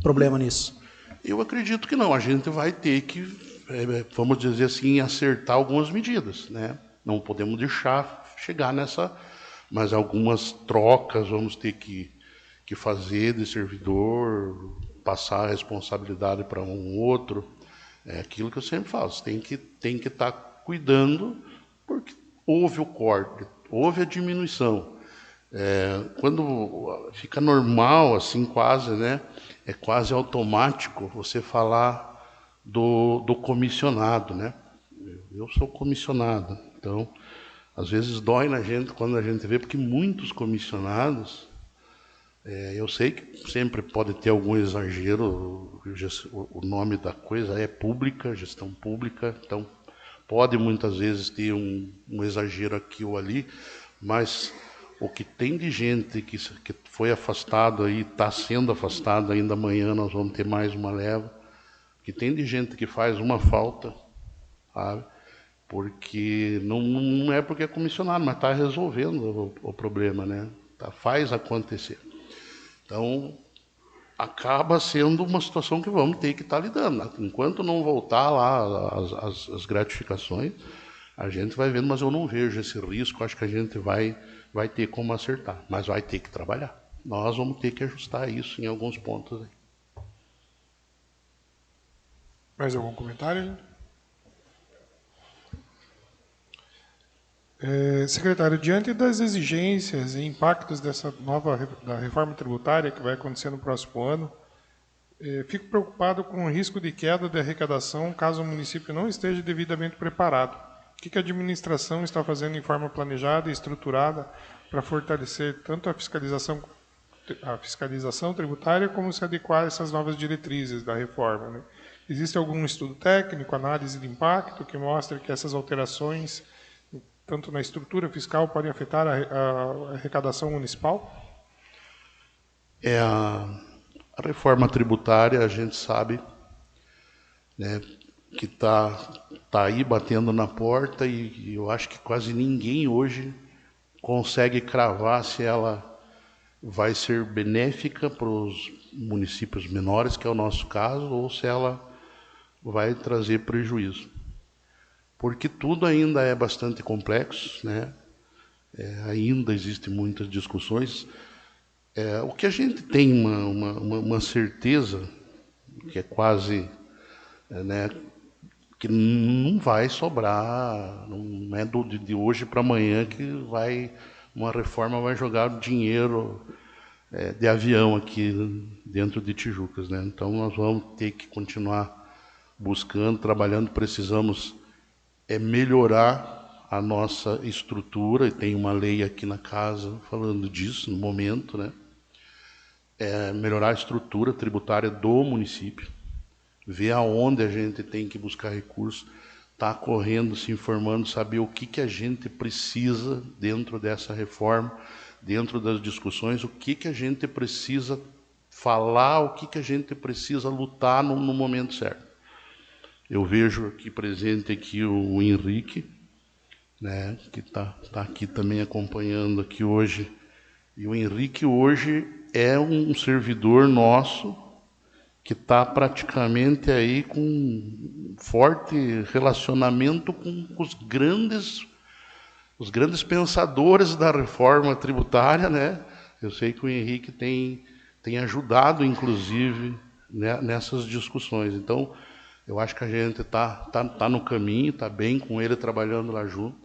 problema nisso? Eu acredito que não. A gente vai ter que, vamos dizer assim, acertar algumas medidas, né? Não podemos deixar chegar nessa, mas algumas trocas vamos ter que fazer de servidor, passar a responsabilidade para um outro. É aquilo que eu sempre falo, você tem que estar cuidando, porque houve o corte, houve a diminuição. Quando fica normal, assim, quase, né? É quase automático você falar do comissionado, né? Eu sou comissionado, então, às vezes dói na gente quando a gente vê, porque muitos comissionados, eu sei que sempre pode ter algum exagero, o nome da coisa é pública, gestão pública, então pode muitas vezes ter um exagero aqui ou ali, mas o que tem de gente que foi afastado aí, está sendo afastado, ainda amanhã nós vamos ter mais uma leva, que tem de gente que faz uma falta, sabe? Porque não é porque é comissionado, mas está resolvendo o problema, né? Faz acontecer. Então, acaba sendo uma situação que vamos ter que estar lidando. Enquanto não voltar lá as gratificações, a gente vai vendo, mas eu não vejo esse risco, acho que a gente vai ter como acertar, mas vai ter que trabalhar. Nós vamos ter que ajustar isso em alguns pontos aí. Mais algum comentário? Secretário, diante das exigências e impactos dessa da reforma tributária que vai acontecer no próximo ano, fico preocupado com o risco de queda de arrecadação caso o município não esteja devidamente preparado. O que a administração está fazendo em forma planejada e estruturada para fortalecer tanto a fiscalização tributária como se adequar a essas novas diretrizes da reforma, né? Existe algum estudo técnico, análise de impacto que mostre que essas alterações, tanto na estrutura fiscal, podem afetar a arrecadação municipal? A reforma tributária, a gente sabe, né, que está aí batendo na porta e eu acho que quase ninguém hoje consegue cravar se ela vai ser benéfica para os municípios menores, que é o nosso caso, ou se ela vai trazer prejuízo. Porque tudo ainda é bastante complexo, né? Ainda existem muitas discussões. O que a gente tem uma certeza, que é quase, né, que não vai sobrar, não é de hoje para amanhã que uma reforma vai jogar dinheiro de avião aqui dentro de Tijucas, né? Então nós vamos ter que continuar buscando, trabalhando, precisamos melhorar a nossa estrutura, e tem uma lei aqui na casa falando disso no momento, né? Melhorar a estrutura tributária do município, ver aonde a gente tem que buscar recursos, tá correndo, se informando, saber o que a gente precisa dentro dessa reforma, dentro das discussões, o que a gente precisa falar, o que a gente precisa lutar no momento certo. Eu vejo aqui presente aqui o Henrique, né, que tá aqui também acompanhando aqui hoje. E o Henrique hoje é um servidor nosso que está praticamente aí com um forte relacionamento com os grandes pensadores da reforma tributária, né? Eu sei que o Henrique tem ajudado, inclusive, né, nessas discussões. Então, eu acho que a gente tá no caminho, está bem com ele trabalhando lá junto,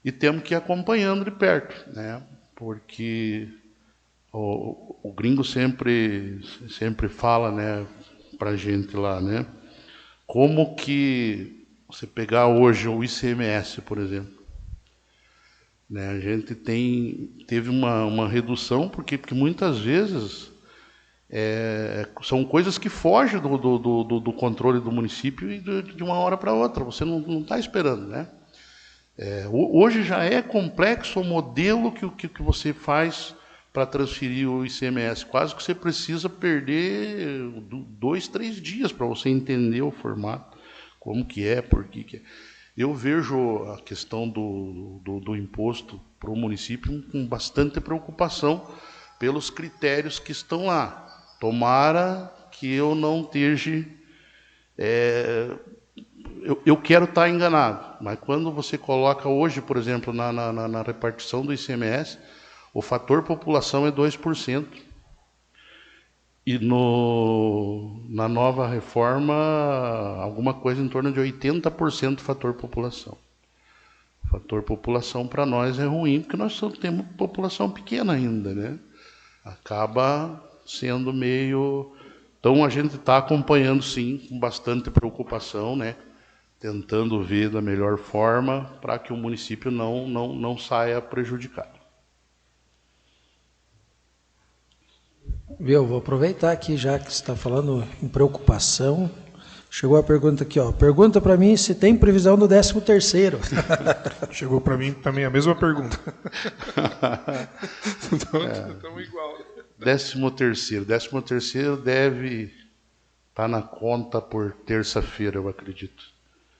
e temos que ir acompanhando de perto, né? Porque o gringo sempre fala, né, para a gente lá, né? Como que você pegar hoje o ICMS, por exemplo, né? A gente teve uma redução, porque muitas vezes são coisas que fogem do controle do município e de uma hora para outra. Você não está esperando, né? Hoje já é complexo o modelo que você faz para transferir o ICMS. Quase que você precisa perder 2, 3 dias para você entender o formato, como que é, por que é. Eu vejo a questão do imposto para o município com bastante preocupação pelos critérios que estão lá. Tomara que eu não esteja... Eu quero estar enganado, mas quando você coloca hoje, por exemplo, na repartição do ICMS, o fator população é 2%. E na nova reforma, alguma coisa em torno de 80% fator população. O fator população para nós é ruim, porque nós só temos população pequena ainda, né? Acaba sendo meio... Então, a gente está acompanhando, sim, com bastante preocupação, né? Tentando ver da melhor forma para que o município não saia prejudicado. Viu, vou aproveitar aqui, já que você está falando em preocupação. Chegou a pergunta aqui, ó. Pergunta para mim se tem previsão do 13º. Chegou para mim também a mesma pergunta. Então, estamos igual. 13º. 13º deve estar na conta por terça-feira, eu acredito.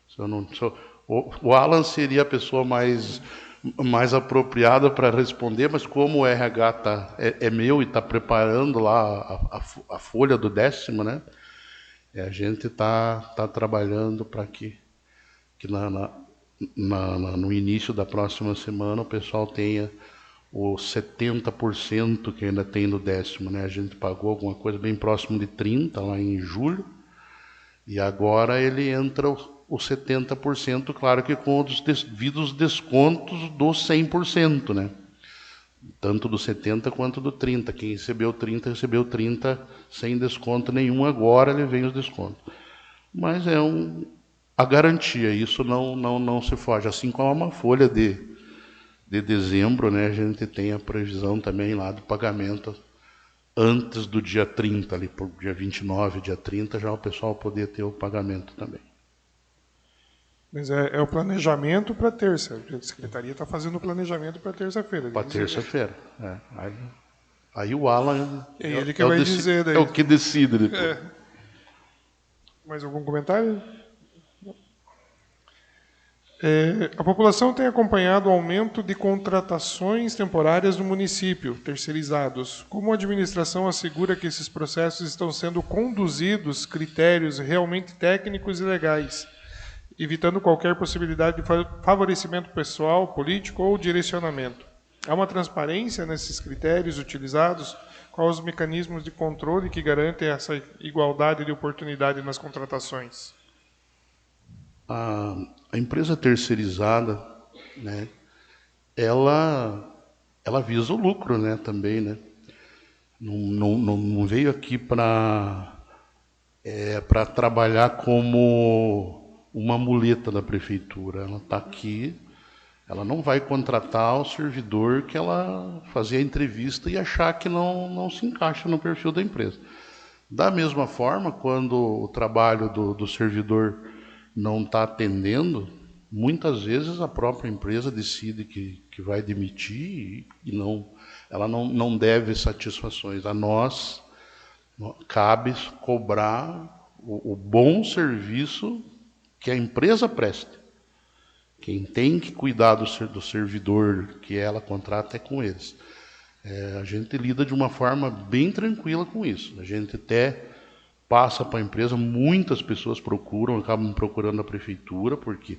Se eu não sou, o Alan seria a pessoa mais apropriada para responder, mas como o RH é meu e está preparando lá a folha do 10º, né? A gente está trabalhando para que no início da próxima semana o pessoal tenha os 70% que ainda tem no 10º, né? A gente pagou alguma coisa bem próximo de 30% lá em julho, e agora ele entra os 70%, claro que com os devidos descontos dos 100%, né? Tanto do 70% quanto do 30%. Quem recebeu 30%, recebeu 30% sem desconto nenhum, agora ele vem os descontos. Mas é a garantia, isso não se foge. Assim como uma folha de dezembro, né, a gente tem a previsão também lá do pagamento antes do dia 30, ali por dia 29, dia 30, já o pessoal poder ter o pagamento também. Mas é o planejamento para terça. A secretaria está fazendo o planejamento para terça-feira. Para terça-feira. Aí o Alan é ele que vai dizer. Daí. É o que decide depois. Mais algum comentário? A população tem acompanhado o aumento de contratações temporárias no município, terceirizados. Como a administração assegura que esses processos estão sendo conduzidos critérios realmente técnicos e legais, evitando qualquer possibilidade de favorecimento pessoal, político ou direcionamento? Há uma transparência nesses critérios utilizados? Quais os mecanismos de controle que garantem essa igualdade de oportunidade nas contratações? A empresa terceirizada, né, ela visa o lucro, né, também, né? Não veio aqui para trabalhar como uma muleta da prefeitura. Ela está aqui, ela não vai contratar o servidor que ela fazia a entrevista e achar que não se encaixa no perfil da empresa. Da mesma forma, quando o trabalho do servidor não está atendendo, muitas vezes a própria empresa decide que vai demitir e ela não deve satisfações. A nós cabe cobrar o bom serviço que a empresa presta. Quem tem que cuidar do servidor que ela contrata é com eles. A gente lida de uma forma bem tranquila com isso. A gente até passa para a empresa, muitas pessoas acabam procurando a prefeitura, porque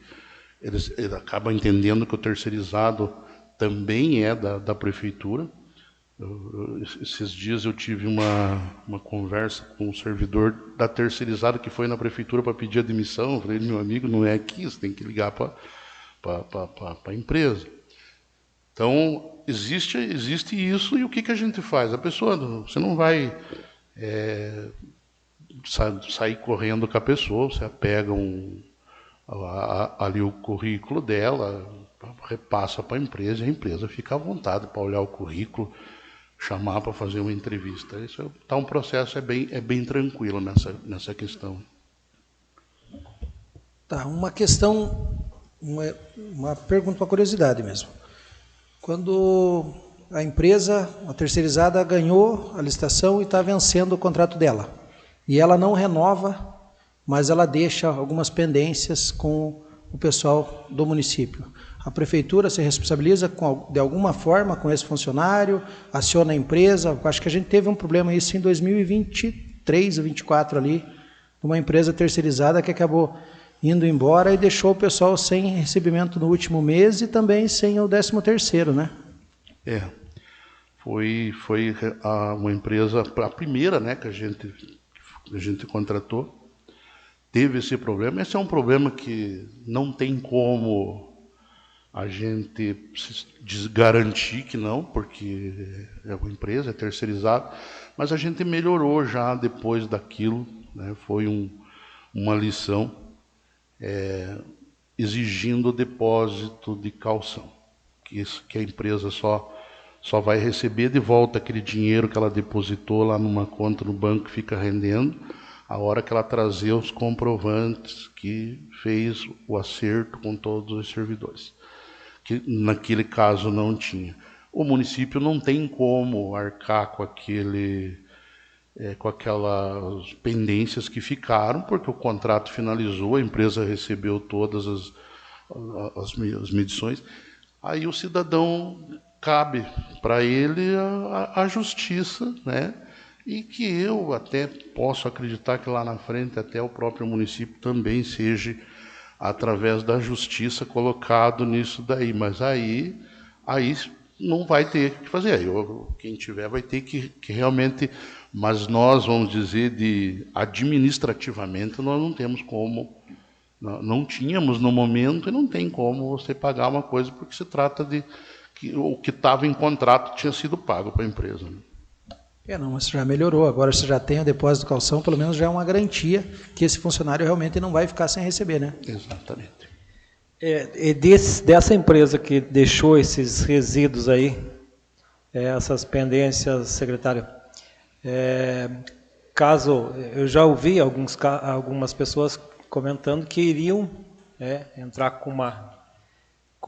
eles acabam entendendo que o terceirizado também é da prefeitura. Esses dias eu tive uma conversa com um servidor da terceirizada que foi na prefeitura para pedir admissão. Eu falei, meu amigo, não é aqui, você tem que ligar para a empresa. Então, existe isso, e o que a gente faz? A pessoa, você não vai sair correndo com a pessoa, você pega ali o currículo dela, repassa para a empresa fica à vontade para olhar o currículo, chamar para fazer uma entrevista. Isso tá, um processo é bem tranquilo nessa questão. Tá, uma questão, uma pergunta, uma curiosidade mesmo. Quando a empresa, a terceirizada, ganhou a licitação e está vencendo o contrato dela, e ela não renova, mas ela deixa algumas pendências com o pessoal do município, a prefeitura se responsabiliza de alguma forma com esse funcionário, aciona a empresa? Acho que a gente teve um problema isso em 2023 ou 2024 ali, uma empresa terceirizada que acabou indo embora e deixou o pessoal sem recebimento no último mês e também sem o 13º, né? Foi uma empresa, a primeira, né, que a gente contratou, teve esse problema. Esse é um problema que não tem como a gente garantir que não, porque é uma empresa, é terceirizada, mas a gente melhorou já depois daquilo, né? Foi uma lição, exigindo o depósito de caução, que a empresa só vai receber de volta aquele dinheiro que ela depositou lá numa conta no banco que fica rendendo, a hora que ela trazer os comprovantes que fez o acerto com todos os servidores, que naquele caso não tinha. O município não tem como arcar com aquelas pendências que ficaram, porque o contrato finalizou, a empresa recebeu todas as medições, aí o cidadão, cabe para ele a justiça, né? E que eu até posso acreditar que lá na frente até o próprio município também seja, através da justiça, colocado nisso daí, mas aí não vai ter que fazer, aí quem tiver vai ter que realmente, mas nós vamos dizer administrativamente nós não temos como, não tínhamos no momento e não tem como você pagar uma coisa porque se trata de que o que estava em contrato tinha sido pago para a empresa, né? Não, mas já melhorou. Agora você já tem o depósito de caução, pelo menos já é uma garantia que esse funcionário realmente não vai ficar sem receber, né? Exatamente. Dessa empresa que deixou esses resíduos aí, essas pendências, secretário, caso eu já ouvi algumas pessoas comentando que iriam entrar com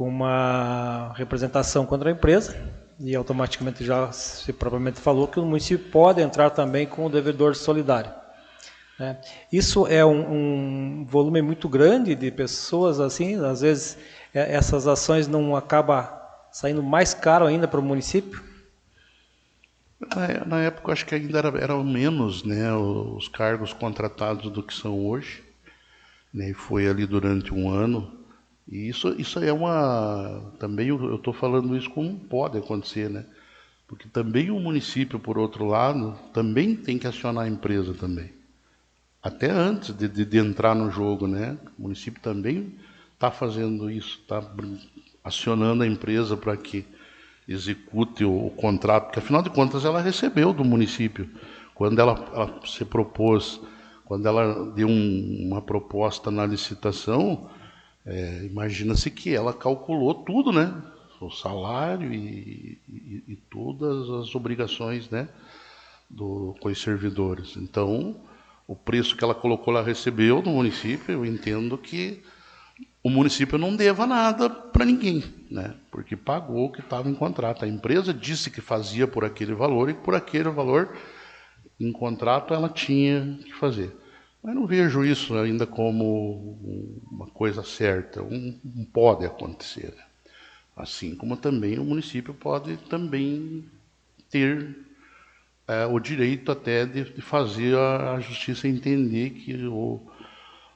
uma representação contra a empresa, e automaticamente já se propriamente falou que o município pode entrar também com o devedor solidário. Isso é um volume muito grande de pessoas, assim, às vezes essas ações não acabam saindo mais caro ainda para o município? Na época, acho que ainda eram menos, né, os cargos contratados do que são hoje, né, e foi ali durante um ano. E isso é também eu estou falando isso como pode acontecer, né? Porque também o município, por outro lado, também tem que acionar a empresa também. Até antes de entrar no jogo, né? O município também está fazendo isso, está acionando a empresa para que execute o contrato, porque afinal de contas ela recebeu do município. Quando ela se propôs, quando ela deu uma proposta na licitação, imagina-se que ela calculou tudo, né? O salário e todas as obrigações, né? Com os servidores. Então, o preço que ela colocou, ela recebeu do município. Eu entendo que o município não deva nada para ninguém, né? Porque pagou o que estava em contrato. A empresa disse que fazia por aquele valor e por aquele valor em contrato ela tinha que fazer. Mas não vejo isso ainda como uma coisa certa. Pode acontecer, né? Assim como também o município pode também ter o direito até de fazer a justiça entender que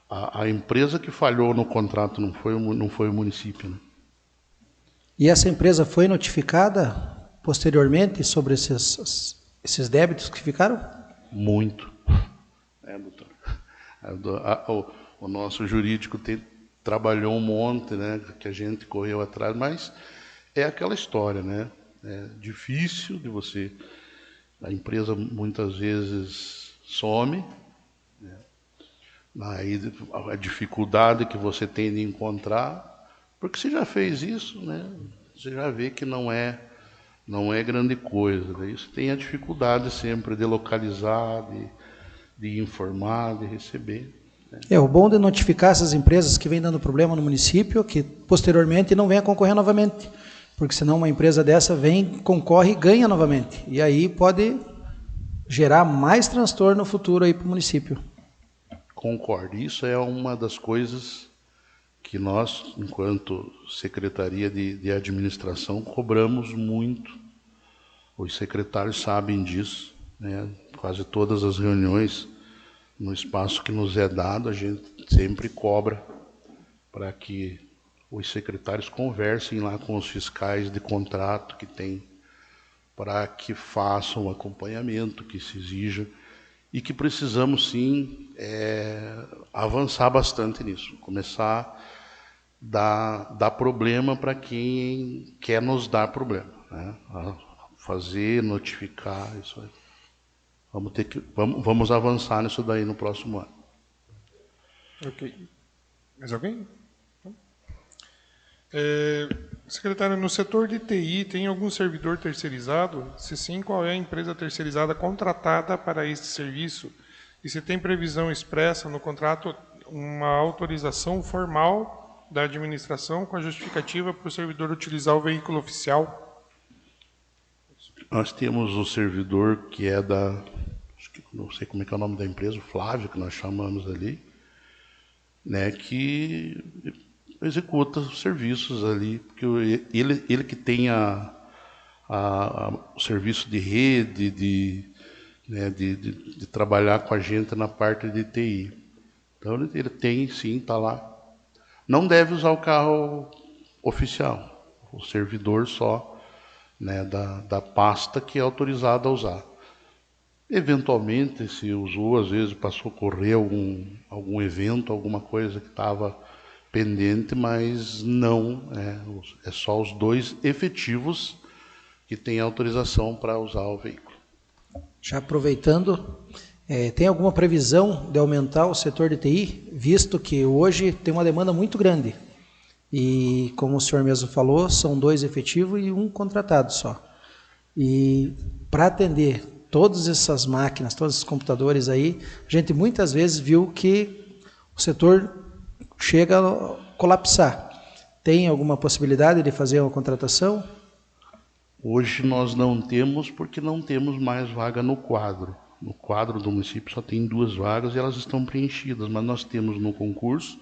a empresa que falhou no contrato não foi o município, né? E essa empresa foi notificada posteriormente sobre esses débitos que ficaram? Muito. Doutor. O nosso jurídico trabalhou um monte, né, que a gente correu atrás, mas é aquela história, né? É difícil de você... A empresa muitas vezes some, né? Aí a dificuldade que você tem de encontrar, porque você já fez isso, né? Você já vê que não é grande coisa. Daí você tem a dificuldade sempre de localizar, de informar, de receber, né? O bom de notificar essas empresas que vêm dando problema no município, que posteriormente não venha concorrer novamente. Porque senão uma empresa dessa vem, concorre e ganha novamente. E aí pode gerar mais transtorno no futuro aí para o município. Concordo. Isso é uma das coisas que nós, enquanto Secretaria de Administração, cobramos muito. Os secretários sabem disso, né? Quase todas as reuniões, no espaço que nos é dado, a gente sempre cobra para que os secretários conversem lá com os fiscais de contrato que tem, para que façam o acompanhamento que se exija, e que precisamos sim avançar bastante nisso, começar a dar problema para quem quer nos dar problema, né? Fazer, notificar, isso aí. Vamos avançar nisso daí no próximo ano. Ok. Mais alguém? Secretário, no setor de TI, tem algum servidor terceirizado? Se sim, qual é a empresa terceirizada contratada para este serviço? E se tem previsão expressa no contrato uma autorização formal da administração com a justificativa para o servidor utilizar o veículo oficial? Nós temos o servidor que é não sei como é que é o nome da empresa, o Flávio, que nós chamamos ali, né, que executa os serviços ali, porque ele que tem o serviço de rede, de trabalhar com a gente na parte de TI. Então ele tem, sim, está lá. Não deve usar o carro oficial, o servidor só, né, da pasta que é autorizado a usar. Eventualmente, se usou, às vezes para socorrer algum evento, alguma coisa que estava pendente, mas não, é só os 2 efetivos que têm autorização para usar o veículo. Já aproveitando, tem alguma previsão de aumentar o setor de TI, visto que hoje tem uma demanda muito grande? E, como o senhor mesmo falou, são 2 efetivos e 1 contratado só. E para atender todas essas máquinas, todos esses computadores aí, a gente muitas vezes viu que o setor chega a colapsar. Tem alguma possibilidade de fazer uma contratação? Hoje nós não temos, porque não temos mais vaga no quadro. No quadro do município só tem 2 vagas e elas estão preenchidas, mas nós temos no concurso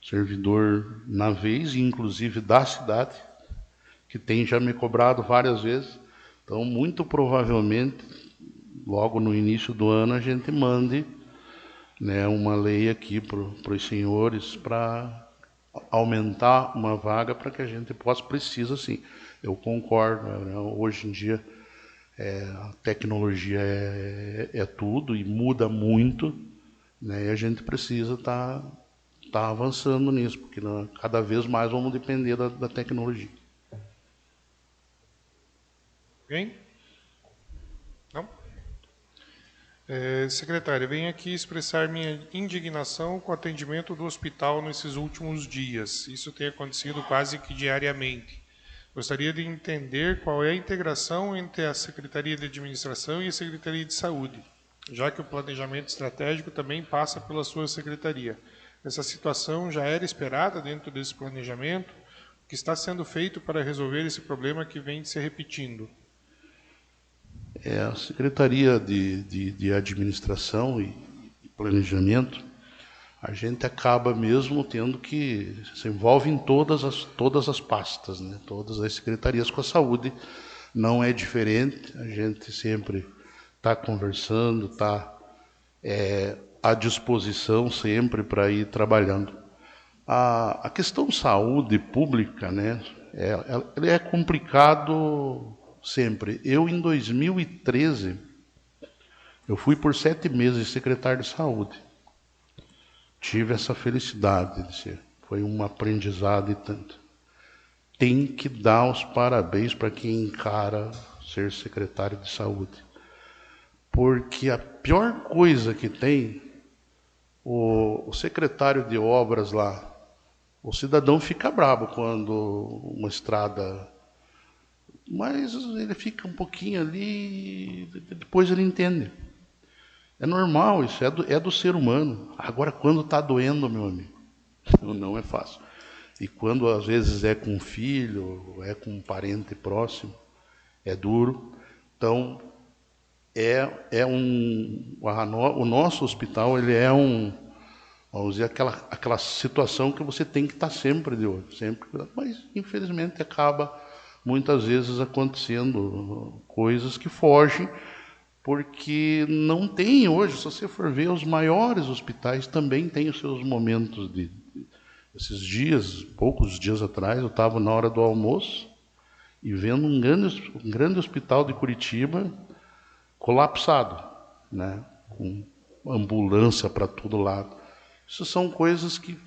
servidor na vez, inclusive da cidade, que tem já me cobrado várias vezes. Então, muito provavelmente, logo no início do ano, a gente mande, né, uma lei aqui para os senhores para aumentar uma vaga para que a gente precisa sim. Eu concordo, né, hoje em dia a tecnologia é tudo e muda muito, né, e a gente precisa estar avançando nisso, porque cada vez mais vamos depender da tecnologia. Alguém? Não? Secretário, venho aqui expressar minha indignação com o atendimento do hospital nesses últimos dias. Isso tem acontecido quase que diariamente. Gostaria de entender qual é a integração entre a Secretaria de Administração e a Secretaria de Saúde, já que o planejamento estratégico também passa pela sua secretaria. Essa situação já era esperada dentro desse planejamento? O que está sendo feito para resolver esse problema que vem se repetindo? A Secretaria de Administração e Planejamento, a gente acaba mesmo tendo que se envolve em todas as pastas, né? Todas as secretarias com a saúde. não é diferente, a gente sempre está conversando, está à disposição sempre para ir trabalhando. A questão saúde pública, né, ele é complicado sempre. Eu, em 2013, eu fui por 7 meses secretário de saúde. Tive essa felicidade de ser. Foi um aprendizado e tanto. Tem que dar os parabéns para quem encara ser secretário de saúde. Porque a pior coisa que tem, o secretário de obras lá, o cidadão fica bravo quando uma estrada... Mas ele fica um pouquinho ali, depois ele entende. É normal, isso é do ser humano. Agora, quando está doendo, meu amigo, não é fácil. E quando às vezes é com um filho, é com um parente próximo, é duro. Então, o nosso hospital, ele é vamos dizer, aquela situação que você tem que estar sempre de olho, sempre. Mas, infelizmente, acaba muitas vezes acontecendo coisas que fogem, porque não tem hoje, se você for ver, os maiores hospitais também têm os seus momentos de... Esses dias, poucos dias atrás, eu estava na hora do almoço e vendo um grande hospital de Curitiba colapsado, né? Com ambulância para todo lado. Isso são coisas que,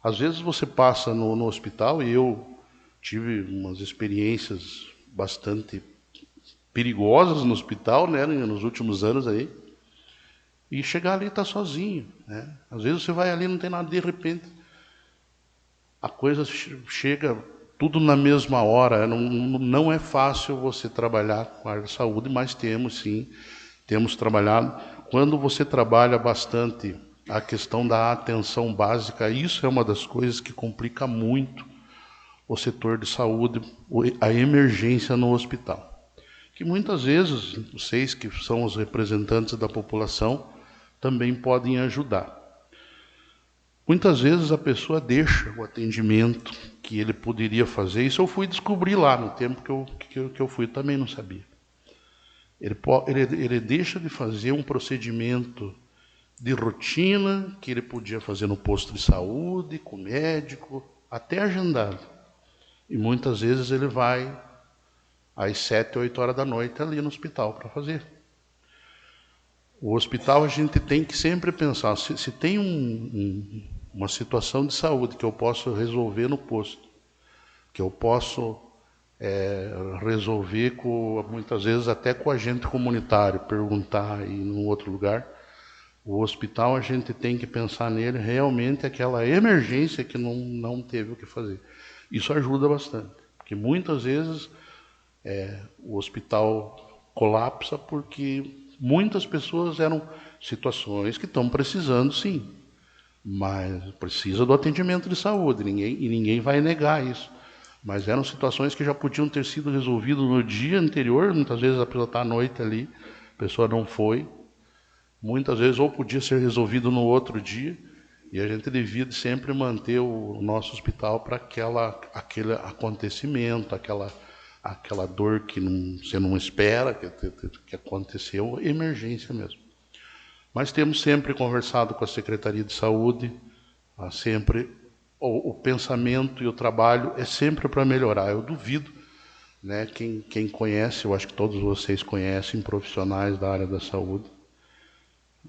às vezes, você passa no hospital, e eu tive umas experiências bastante perigosas no hospital, né, nos últimos anos aí, e chegar ali e estar sozinho, né? Às vezes você vai ali e não tem nada, de repente a coisa chega tudo na mesma hora. Não é fácil você trabalhar com a área de saúde, mas temos trabalhado. Quando você trabalha bastante a questão da atenção básica, isso é uma das coisas que complica muito o setor de saúde, a emergência no hospital. Que muitas vezes, vocês que são os representantes da população, também podem ajudar. Muitas vezes a pessoa deixa o atendimento que ele poderia fazer. Isso eu fui descobrir lá no tempo que eu fui, também não sabia. Ele deixa de fazer um procedimento de rotina que ele podia fazer no posto de saúde, com o médico, até agendado. E muitas vezes ele vai às 7, 8 horas da noite ali no hospital para fazer. O hospital, a gente tem que sempre pensar, se tem uma situação de saúde que eu posso resolver no posto, que eu posso resolver muitas vezes até com o agente comunitário, perguntar e em outro lugar, o hospital, a gente tem que pensar nele realmente aquela emergência que não teve o que fazer. Isso ajuda bastante, porque muitas vezes o hospital colapsa porque muitas pessoas eram situações que estão precisando, sim, mas precisa do atendimento de saúde, ninguém vai negar isso. Mas eram situações que já podiam ter sido resolvidas no dia anterior, muitas vezes a pessoa está à noite ali, a pessoa não foi, muitas vezes ou podia ser resolvido no outro dia, e a gente devia sempre manter o nosso hospital para aquele acontecimento, aquela dor que você não espera, que aconteceu, emergência mesmo. Mas temos sempre conversado com a Secretaria de Saúde, sempre o pensamento e o trabalho é sempre para melhorar. Eu duvido, né, quem conhece, eu acho que todos vocês conhecem profissionais da área da saúde.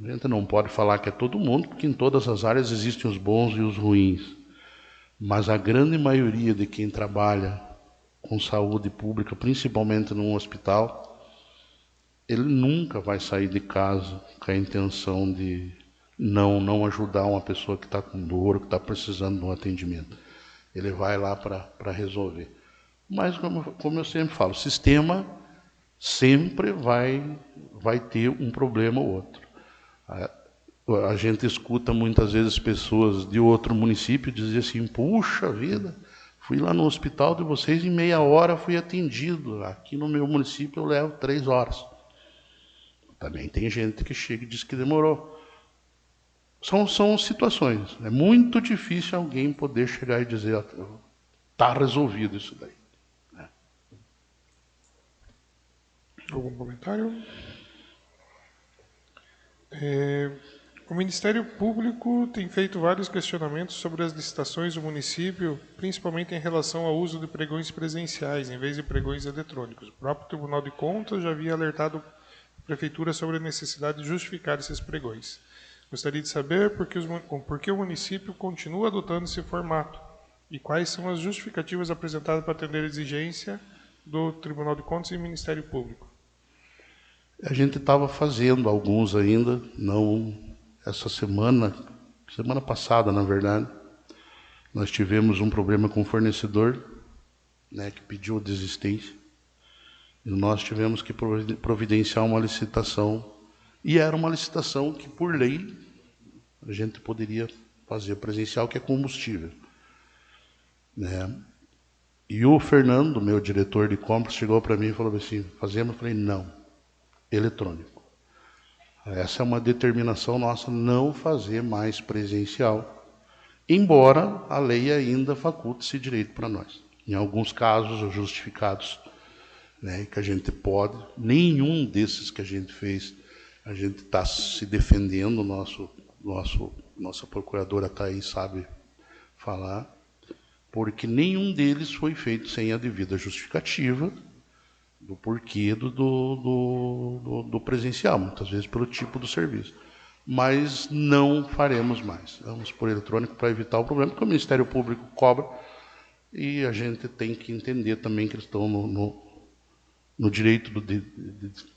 A gente não pode falar que é todo mundo, porque em todas as áreas existem os bons e os ruins. Mas a grande maioria de quem trabalha com saúde pública, principalmente num hospital, ele nunca vai sair de casa com a intenção de não ajudar uma pessoa que está com dor, que está precisando de um atendimento. Ele vai lá para resolver. Mas, como eu sempre falo, o sistema sempre vai ter um problema ou outro. A gente escuta muitas vezes pessoas de outro município dizer assim, puxa vida, fui lá no hospital de vocês, em meia hora fui atendido. Aqui no meu município eu levo 3 horas. Também tem gente que chega e diz que demorou. São situações. É muito difícil alguém poder chegar e dizer, está resolvido isso daí. Algum comentário? O Ministério Público tem feito vários questionamentos sobre as licitações do município, principalmente em relação ao uso de pregões presenciais, em vez de pregões eletrônicos. O próprio Tribunal de Contas já havia alertado a Prefeitura sobre a necessidade de justificar esses pregões. Gostaria de saber por que o município continua adotando esse formato e quais são as justificativas apresentadas para atender a exigência do Tribunal de Contas e do Ministério Público. A gente estava fazendo alguns ainda, não essa semana passada, na verdade, nós tivemos um problema com o fornecedor, né, que pediu desistência, e nós tivemos que providenciar uma licitação, e era uma licitação que, por lei, a gente poderia fazer presencial, que é combustível, né? E o Fernando, meu diretor de compras, chegou para mim e falou assim, fazemos? Eu falei, não, eletrônico. Essa é uma determinação nossa, não fazer mais presencial, embora a lei ainda faculte esse direito para nós. Em alguns casos justificados, né, que a gente pode, nenhum desses que a gente fez, a gente está se defendendo, nossa procuradora está aí, sabe falar, porque nenhum deles foi feito sem a devida justificativa do porquê do presencial, muitas vezes pelo tipo do serviço. Mas não faremos mais. Vamos por eletrônico para evitar o problema, porque o Ministério Público cobra e a gente tem que entender também que eles estão no direito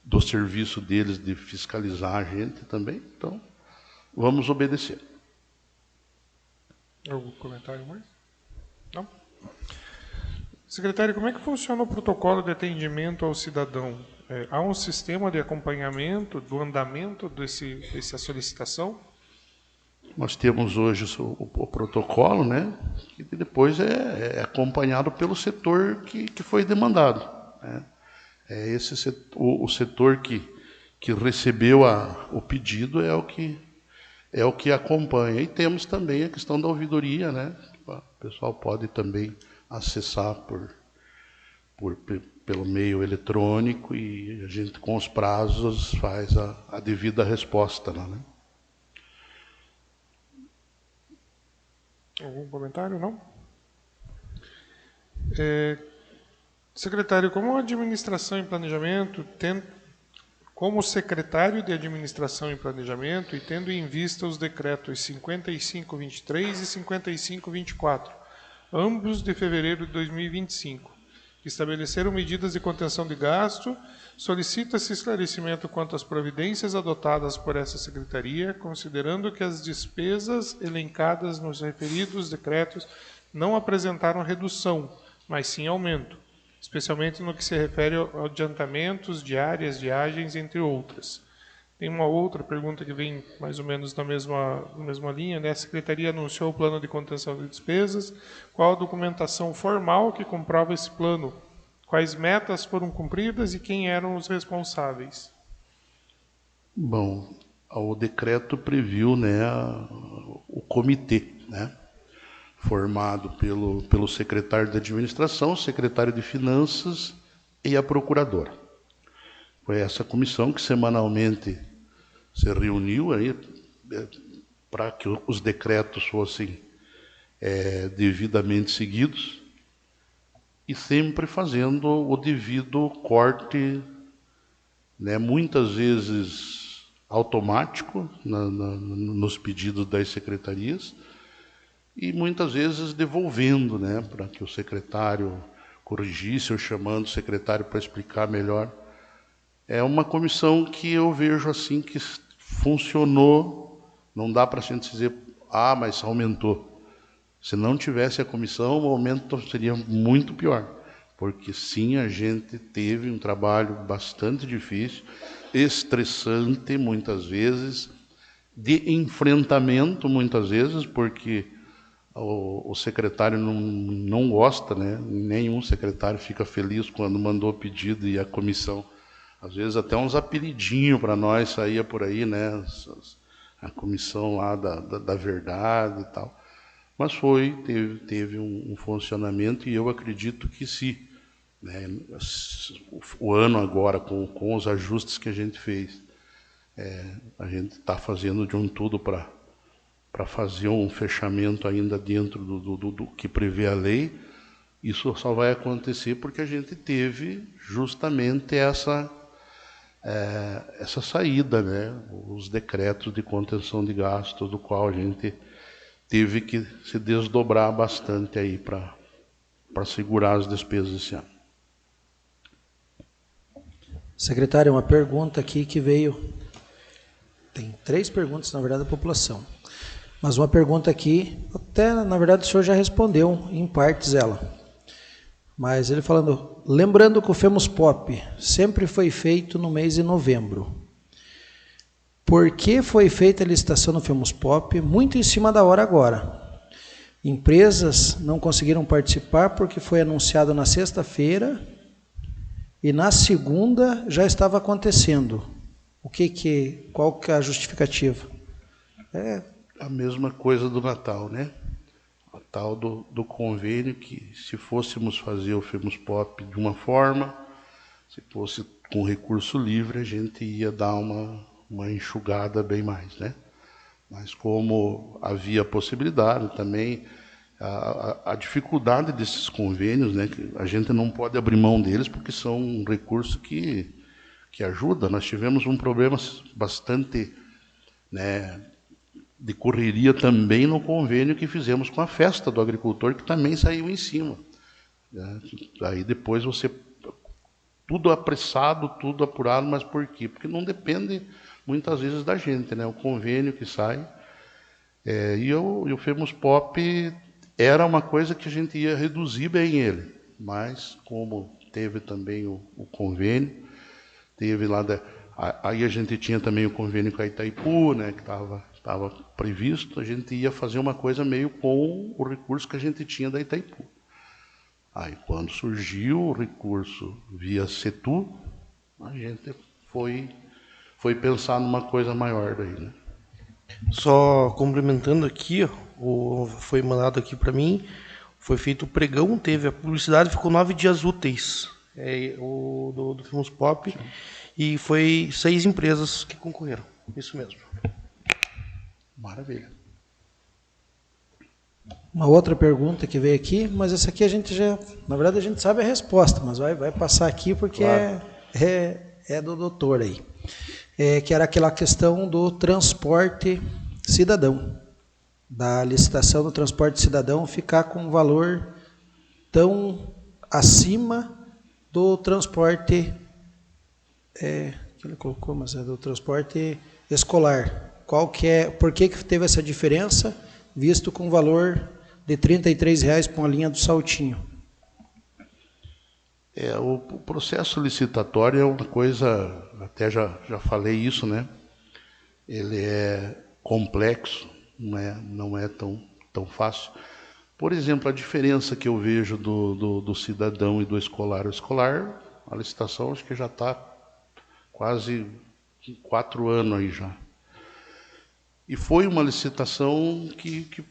do serviço deles de fiscalizar a gente também. Então, vamos obedecer. Algum comentário mais? Não? Secretário, como é que funciona o protocolo de atendimento ao cidadão? Há um sistema de acompanhamento do andamento dessa solicitação? Nós temos hoje o protocolo, né, que depois é acompanhado pelo setor que foi demandado, né? O setor que recebeu o pedido é o que acompanha. E temos também a questão da ouvidoria, né? O pessoal pode também acessar pelo meio eletrônico e a gente, com os prazos, faz a devida resposta lá, né? Algum comentário? Não? Secretário, como administração e planejamento, como secretário de administração e planejamento e tendo em vista os decretos 5523 e 5524, ambos de fevereiro de 2025, que estabeleceram medidas de contenção de gasto, solicita-se esclarecimento quanto às providências adotadas por essa secretaria, considerando que as despesas elencadas nos referidos decretos não apresentaram redução, mas sim aumento, especialmente no que se refere a adiantamentos, diárias, viagens, entre outras. Tem uma outra pergunta que vem mais ou menos na mesma linha, né? A Secretaria anunciou o plano de contenção de despesas. Qual a documentação formal que comprova esse plano? Quais metas foram cumpridas e quem eram os responsáveis? Bom, o decreto previu, né, o comitê, né, formado pelo secretário de administração, o secretário de finanças e a procuradora. Foi essa comissão que semanalmente se reuniu aí para que os decretos fossem devidamente seguidos e sempre fazendo o devido corte, né, muitas vezes automático nos pedidos das secretarias e muitas vezes devolvendo, né, para que o secretário corrigisse ou chamando o secretário para explicar melhor. É uma comissão que eu vejo assim que funcionou, não dá para a gente dizer, mas aumentou. Se não tivesse a comissão, o aumento seria muito pior, porque sim, a gente teve um trabalho bastante difícil, estressante muitas vezes, de enfrentamento muitas vezes, porque o secretário não gosta, né? Nenhum secretário fica feliz quando mandou o pedido e a comissão. Às vezes até uns apelidinhos para nós saía por aí, né? A comissão lá da verdade e tal. Mas teve um funcionamento e eu acredito que se né? O ano agora, com os ajustes que a gente fez, a gente está fazendo de um tudo para fazer um fechamento ainda dentro do que prevê a lei. Isso só vai acontecer porque a gente teve justamente essa saída, né? Os decretos de contenção de gastos, do qual a gente teve que se desdobrar bastante aí para segurar as despesas esse ano. Secretário, uma pergunta aqui que veio. Tem 3 perguntas, na verdade, da população. Mas uma pergunta aqui, até, na verdade, o senhor já respondeu em partes ela. Mas ele falando, lembrando que o FEMUSPOP sempre foi feito no mês de novembro. Por que foi feita a licitação no FEMUSPOP muito em cima da hora agora? Empresas não conseguiram participar porque foi anunciado na sexta-feira e na segunda já estava acontecendo. Qual que é a justificativa? É a mesma coisa do Natal, né? A tal do convênio, que se fôssemos fazer o FEMUSPOP de uma forma, se fosse com recurso livre, a gente ia dar uma enxugada bem mais, né? Mas como havia possibilidade também, a dificuldade desses convênios, né? Que a gente não pode abrir mão deles porque são um recurso que ajuda. Nós tivemos um problema bastante, né, de correria também no convênio que fizemos com a festa do agricultor, que também saiu em cima. Aí depois tudo apressado, tudo apurado, mas por quê? Porque não depende muitas vezes da gente, né? O convênio que sai. E o FEMUSPOP era uma coisa que a gente ia reduzir bem ele, mas como teve também o convênio, teve lá aí a gente tinha também o convênio com a Itaipu, né, que estava previsto, a gente ia fazer uma coisa meio com o recurso que a gente tinha da Itaipu. Aí quando surgiu o recurso via CETU, a gente foi pensar numa coisa maior daí, né? Só complementando aqui, foi mandado aqui para mim, foi feito o pregão, teve a publicidade, ficou 9 dias úteis, do FEMUSPOP. Sim. E foi 6 empresas que concorreram, isso mesmo. Maravilha. Uma outra pergunta que veio aqui, mas essa aqui a gente já, na verdade a gente sabe a resposta, mas vai passar aqui porque claro. é do doutor aí. Que era aquela questão do transporte cidadão, da licitação do transporte cidadão ficar com um valor tão acima do transporte, que ele colocou, mas é do transporte escolar. Por que teve essa diferença, visto com um valor de R$ 33,00 para uma linha do Saltinho? O processo licitatório é uma coisa, até já falei isso, né? Ele é complexo, não é tão fácil. Por exemplo, a diferença que eu vejo do cidadão e do escolar. O escolar, a licitação acho que já está quase 4 anos aí já. E foi uma licitação que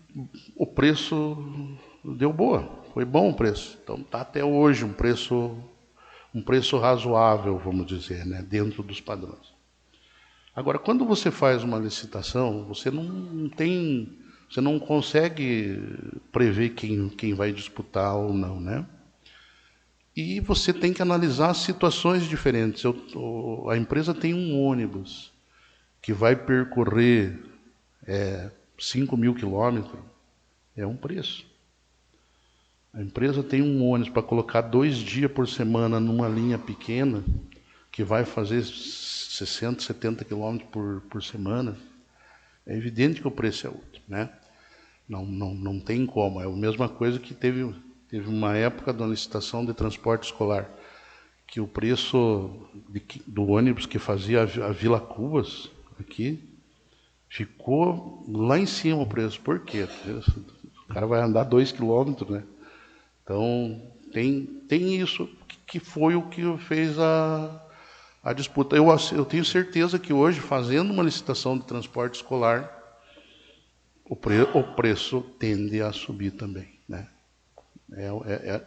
o preço deu boa, foi bom o preço. Então está até hoje um preço razoável, vamos dizer, né, dentro dos padrões. Agora, quando você faz uma licitação, você não consegue prever quem vai disputar ou não, né? E você tem que analisar situações diferentes. A empresa tem um ônibus que vai percorrer 5.000 quilômetros, é um preço. A empresa tem um ônibus para colocar 2 dias por semana numa linha pequena, que vai fazer 60, 70 quilômetros por semana. É evidente que o preço é outro, né? Não tem como. É a mesma coisa que teve uma época da licitação de transporte escolar, que o preço do ônibus que fazia a Vila Cubas, aqui, ficou lá em cima o preço. Por quê? O cara vai andar 2 quilômetros, né? Então, tem isso que foi o que fez a disputa. Eu tenho certeza que hoje, fazendo uma licitação de transporte escolar, o preço tende a subir também, né?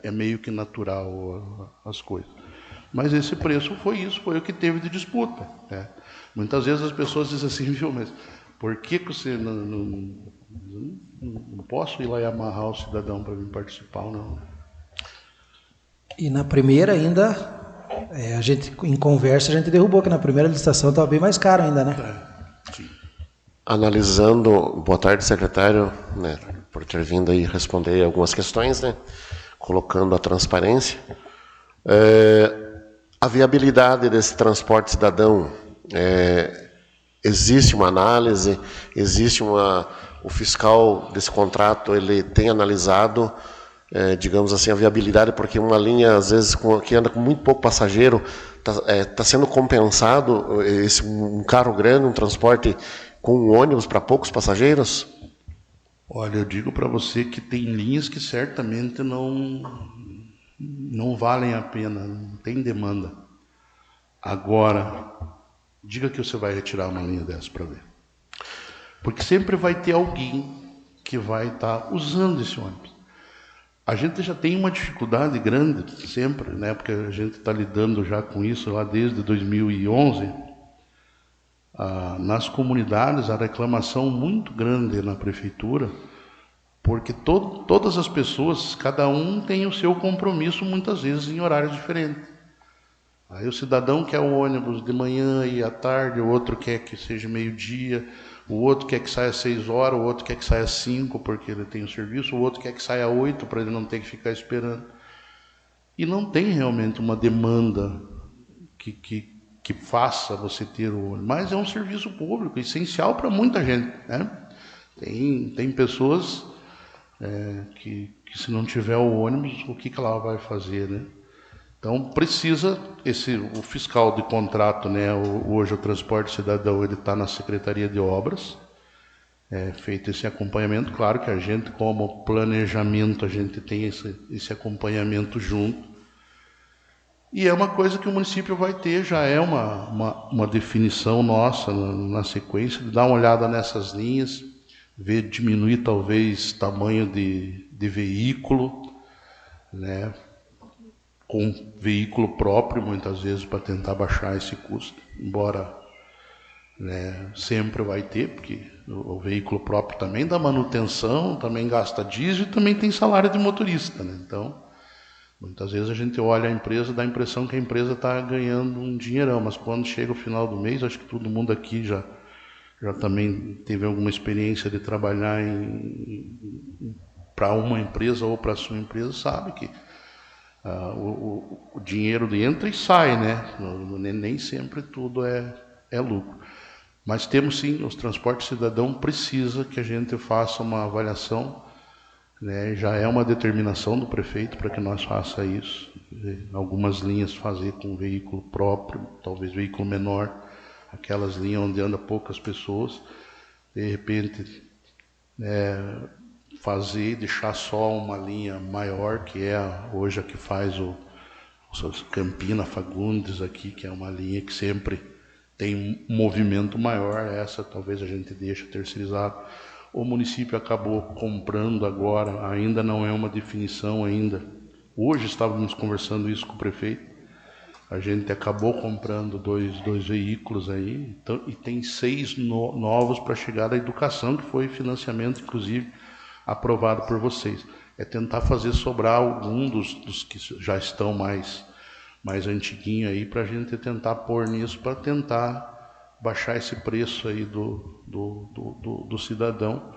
É meio que natural as coisas. Mas esse preço foi o que teve de disputa, né? Muitas vezes as pessoas dizem assim, viu, mas por que você não posso ir lá e amarrar o cidadão para vir participar ou não? E na primeira ainda, a gente, em conversa, a gente derrubou, que na primeira licitação estava bem mais caro ainda, né? Sim. Analisando, boa tarde, secretário, né, por ter vindo aí responder algumas questões, né, colocando a transparência. A viabilidade desse transporte cidadão, existe uma análise, o fiscal desse contrato, ele tem analisado, digamos assim, a viabilidade, porque uma linha, às vezes, que anda com muito pouco passageiro, está sendo compensado um carro grande, um transporte com um ônibus para poucos passageiros? Olha, eu digo para você que tem linhas que certamente não valem a pena, não tem demanda. Agora, diga que você vai retirar uma linha dessa para ver. Porque sempre vai ter alguém que vai estar usando esse ônibus. A gente já tem uma dificuldade grande, sempre, né? Porque a gente está lidando já com isso lá desde 2011. Nas comunidades, a reclamação muito grande na prefeitura, porque todas as pessoas, cada um tem o seu compromisso, muitas vezes em horários diferentes. Aí o cidadão quer o ônibus de manhã e à tarde, o outro quer que seja meio-dia, o outro quer que saia às 6 horas, o outro quer que saia às 5 porque ele tem o serviço, o outro quer que saia às 8 para ele não ter que ficar esperando. E não tem realmente uma demanda que faça você ter o ônibus, mas é um serviço público essencial para muita gente, né? Tem pessoas que se não tiver o ônibus, o que ela vai fazer, né? Então precisa o fiscal de contrato, né? Hoje o transporte cidadão, ele está na Secretaria de Obras, feito esse acompanhamento. Claro que a gente, como planejamento, a gente tem esse acompanhamento junto. E é uma coisa que o município vai ter, já é uma definição nossa na sequência, de dar uma olhada nessas linhas, ver diminuir talvez tamanho de veículo, né, com veículo próprio, muitas vezes, para tentar baixar esse custo, embora, né, sempre vai ter, porque o veículo próprio também dá manutenção, também gasta diesel e também tem salário de motorista, né? Então, muitas vezes a gente olha a empresa, dá a impressão que a empresa está ganhando um dinheirão, mas quando chega o final do mês, acho que todo mundo aqui já também teve alguma experiência de trabalhar para uma empresa ou para a sua empresa, sabe que o dinheiro entra e sai, né? Nem sempre tudo é lucro. Mas temos sim, os transportes cidadão precisa que a gente faça uma avaliação, né? Já é uma determinação do prefeito para que nós faça isso. Algumas linhas fazer com veículo próprio, talvez veículo menor, aquelas linhas onde anda poucas pessoas, de repente fazer, deixar só uma linha maior, que é hoje a que faz o Campina Fagundes aqui, que é uma linha que sempre tem um movimento maior. Essa talvez a gente deixe terceirizado. O município acabou comprando agora, ainda não é uma definição ainda. Hoje estávamos conversando isso com o prefeito. A gente acabou comprando dois veículos aí, então, e tem 6 novos para chegar à educação, que foi financiamento, inclusive, aprovado por vocês. É tentar fazer sobrar algum dos que já estão mais antiguinhos aí, para a gente tentar pôr nisso, para tentar baixar esse preço aí do cidadão,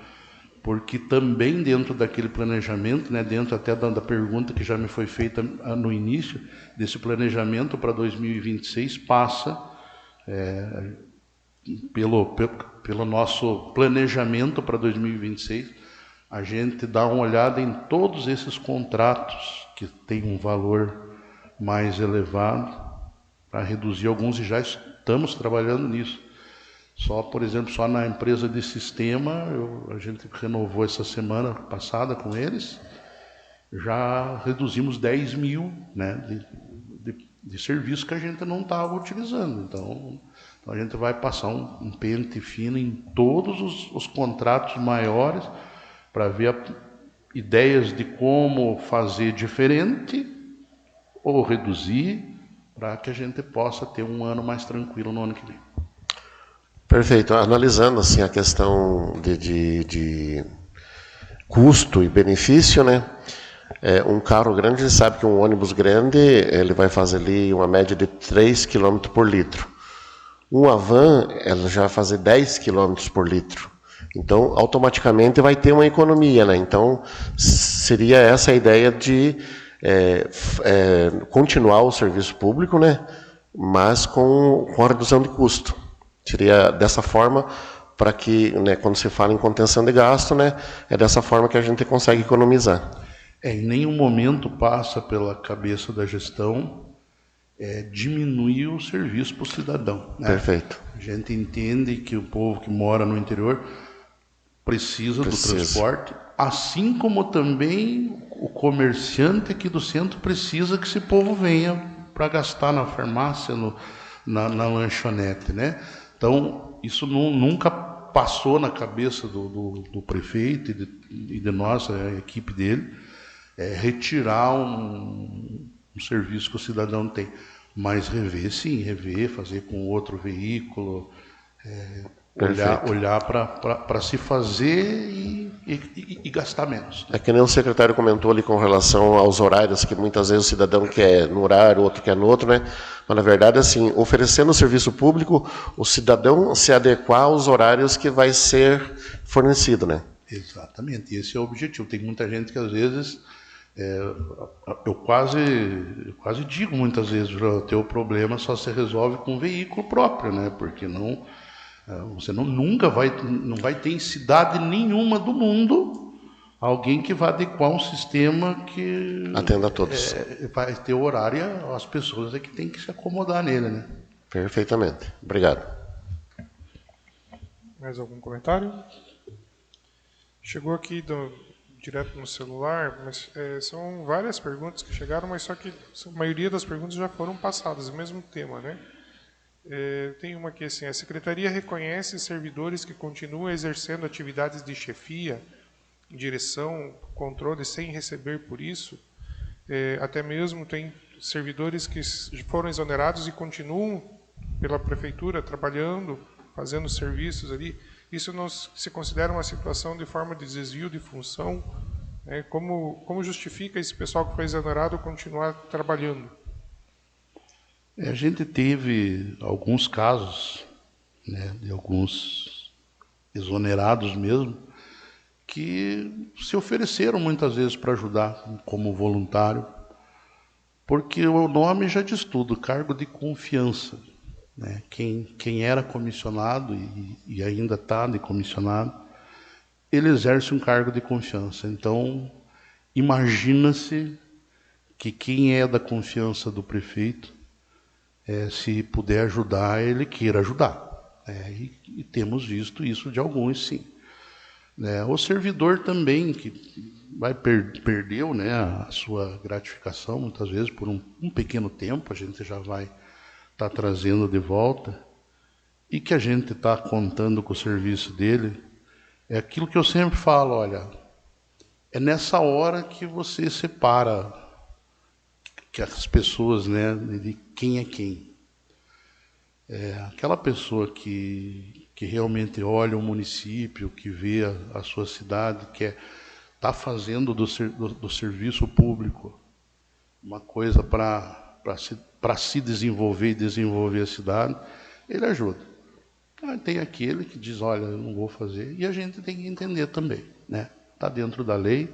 porque também dentro daquele planejamento, né, dentro até da pergunta que já me foi feita no início, desse planejamento para 2026, passa pelo nosso planejamento para 2026, a gente dá uma olhada em todos esses contratos que têm um valor mais elevado, para reduzir alguns, e já estamos trabalhando nisso. Só, por exemplo, só na empresa de sistema, a gente renovou essa semana passada com eles, já reduzimos 10 mil, né, de serviço que a gente não estava utilizando. Então, a gente vai passar um pente fino em todos os contratos maiores, para ver ideias de como fazer diferente ou reduzir, para que a gente possa ter um ano mais tranquilo no ano que vem. Perfeito. Analisando assim a questão de custo e benefício, né? Um carro grande, a gente sabe que um ônibus grande ele vai fazer ali uma média de 3 km por litro. Uma van ela já vai fazer 10 km por litro. Então, automaticamente vai ter uma economia, né? Então, seria essa a ideia de continuar o serviço público, né? Mas com a redução de custo. Seria dessa forma para que, né, quando se fala em contenção de gasto, né, é dessa forma que a gente consegue economizar. Em nenhum momento passa pela cabeça da gestão diminuir o serviço para o cidadão, né? Perfeito. A gente entende que o povo que mora no interior precisa do transporte, assim como também o comerciante aqui do centro precisa que esse povo venha para gastar na farmácia, na lanchonete, né? Então, isso nunca passou na cabeça do prefeito e de nossa equipe dele, retirar um serviço que o cidadão tem. Mas rever, sim, fazer com outro veículo, olhar para se fazer e gastar menos. É que nem o secretário comentou ali com relação aos horários, que muitas vezes o cidadão quer no horário, o outro quer no outro, né? Mas, na verdade, assim, oferecendo o serviço público, o cidadão se adequar aos horários que vai ser fornecido, né? Exatamente, esse é o objetivo. Tem muita gente que, às vezes, eu quase digo muitas vezes, o teu problema só se resolve com um veículo próprio, né? Porque você nunca vai ter em cidade nenhuma do mundo alguém que vá adequar um sistema que atenda a todos. Vai ter horário, as pessoas que têm que se acomodar nele, né? Perfeitamente. Obrigado. Mais algum comentário? Chegou aqui direto no celular, mas são várias perguntas que chegaram, mas só que a maioria das perguntas já foram passadas, o mesmo tema, né? Tem uma aqui assim: a Secretaria reconhece servidores que continuam exercendo atividades de chefia, direção, controle, sem receber por isso? Até mesmo tem servidores que foram exonerados e continuam pela prefeitura trabalhando, fazendo serviços ali. Isso não se considera uma situação de forma de desvio de função? Como justifica esse pessoal que foi exonerado continuar trabalhando? A gente teve alguns casos, né, de alguns exonerados mesmo, que se ofereceram muitas vezes para ajudar como voluntário, porque o nome já diz tudo, cargo de confiança, né? Quem era comissionado e ainda está de comissionado, ele exerce um cargo de confiança. Então, imagina-se que quem é da confiança do prefeito, se puder ajudar, ele queira ajudar. E temos visto isso de alguns, sim. O servidor também, que perdeu, né, a sua gratificação, muitas vezes, por um pequeno tempo, a gente já vai estar trazendo de volta, e que a gente está contando com o serviço dele, é aquilo que eu sempre falo: olha, é nessa hora que você separa que as pessoas, né, de quem é quem. Aquela pessoa que realmente olha o município, que vê a sua cidade, que está fazendo do serviço público uma coisa para se desenvolver e desenvolver a cidade, ele ajuda. Tem aquele que diz: olha, eu não vou fazer, e a gente tem que entender também, né? Está dentro da lei,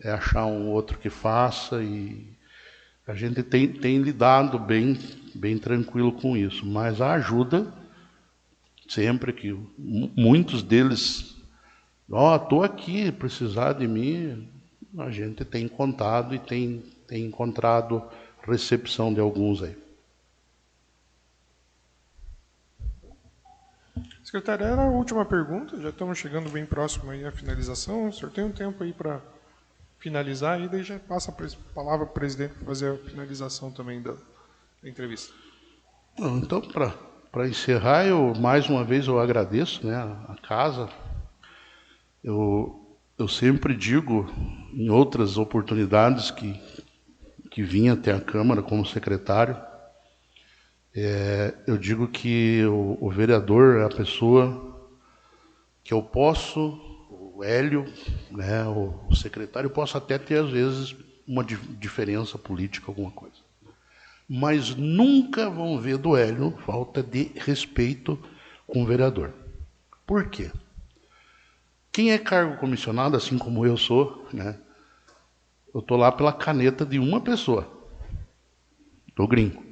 achar um outro que faça, e a gente tem lidado bem tranquilo com isso, mas a ajuda, sempre que muitos deles, estou aqui, precisar de mim, a gente tem contado e tem encontrado recepção de alguns aí. Secretário, era a última pergunta, já estamos chegando bem próximo aí à finalização. O senhor tem um tempo aí para finalizar, e daí já passa a palavra para o presidente para fazer a finalização também da entrevista. Então, para encerrar, mais uma vez eu agradeço, né, a casa. Eu eu sempre digo, em outras oportunidades que vim até a Câmara como secretário, eu digo que o vereador é a pessoa que eu posso, o Hélio, né, o secretário, posso até ter, às vezes, uma diferença política, alguma coisa. Mas nunca vão ver do Hélio falta de respeito com o vereador. Por quê? Quem é cargo comissionado, assim como eu sou, né, eu estou lá pela caneta de uma pessoa, do gringo.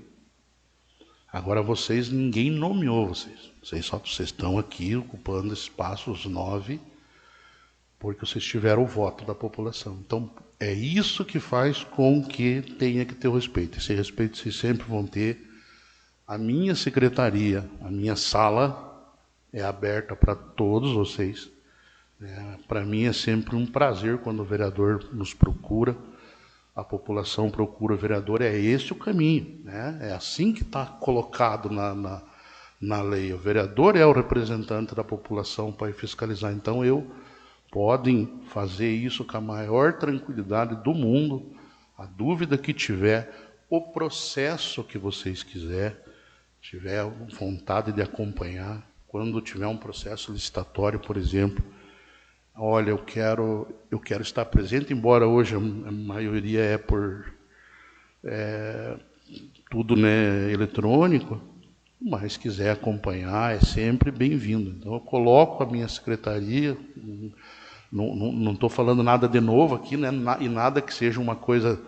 Agora vocês, ninguém nomeou vocês. Vocês estão aqui ocupando espaços 9, porque vocês tiveram o voto da população. Então, é isso que faz com que tenha que ter o respeito. Esse respeito vocês sempre vão ter. A minha secretaria, a minha sala é aberta para todos vocês. Para mim é sempre um prazer quando o vereador nos procura, a população procura o vereador, é esse o caminho, né? É assim que está colocado na lei. O vereador é o representante da população para fiscalizar. Então, podem fazer isso com a maior tranquilidade do mundo. A dúvida que tiver, o processo que vocês tiver vontade de acompanhar, quando tiver um processo licitatório, por exemplo, olha, eu quero estar presente, embora hoje a maioria é por tudo, né, eletrônico, mas quiser acompanhar, é sempre bem-vindo. Então, eu coloco a minha secretaria, não estou falando nada de novo aqui, né, e nada que seja uma coisa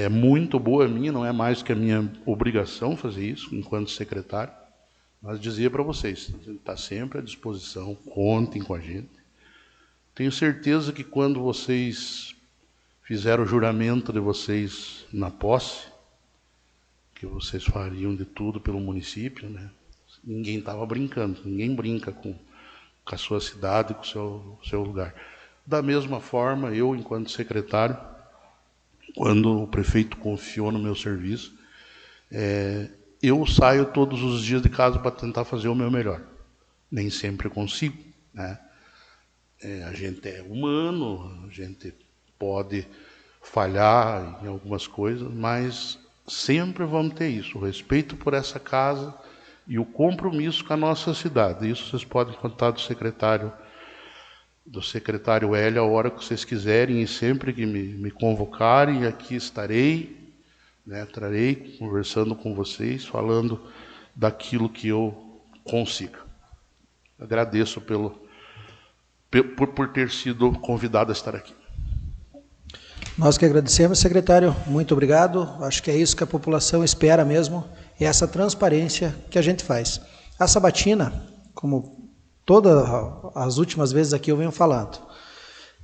muito boa minha, não é mais que a minha obrigação fazer isso, enquanto secretário, mas dizer para vocês, está sempre à disposição, contem com a gente. Tenho certeza que quando vocês fizeram o juramento de vocês na posse, que vocês fariam de tudo pelo município, né? Ninguém estava brincando, ninguém brinca com a sua cidade, com o seu lugar. Da mesma forma, eu, enquanto secretário, quando o prefeito confiou no meu serviço, eu saio todos os dias de casa para tentar fazer o meu melhor. Nem sempre consigo, né? A gente é humano, a gente pode falhar em algumas coisas, mas sempre vamos ter isso, o respeito por essa casa e o compromisso com a nossa cidade. Isso vocês podem contar do secretário Hélio a hora que vocês quiserem, e sempre que me convocarem, aqui estarei, né, trarei, conversando com vocês, falando daquilo que eu consiga. Agradeço por ter sido convidado a estar aqui. Nós que agradecemos, secretário, muito obrigado. Acho que é isso que a população espera mesmo, é essa transparência que a gente faz. A sabatina, como todas as últimas vezes aqui eu venho falando,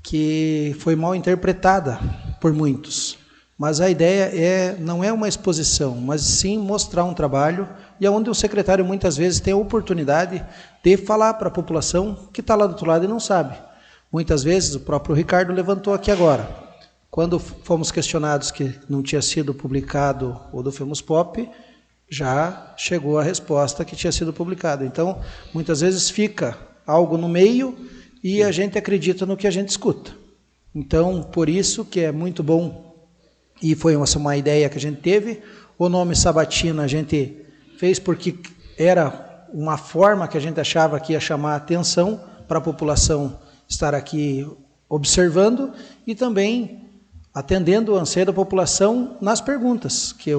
que foi mal interpretada por muitos, mas a ideia não é uma exposição, mas sim mostrar um trabalho, e onde o secretário muitas vezes tem a oportunidade de falar para a população que está lá do outro lado e não sabe. Muitas vezes, o próprio Ricardo levantou aqui agora, quando fomos questionados que não tinha sido publicado o do Filmos Pop, já chegou a resposta que tinha sido publicado. Então, muitas vezes fica algo no meio e a gente acredita no que a gente escuta. Então, por isso que é muito bom, e foi uma ideia que a gente teve, o nome Sabatina a gente fez porque era uma forma que a gente achava que ia chamar a atenção para a população estar aqui observando e também atendendo o anseio da população nas perguntas, que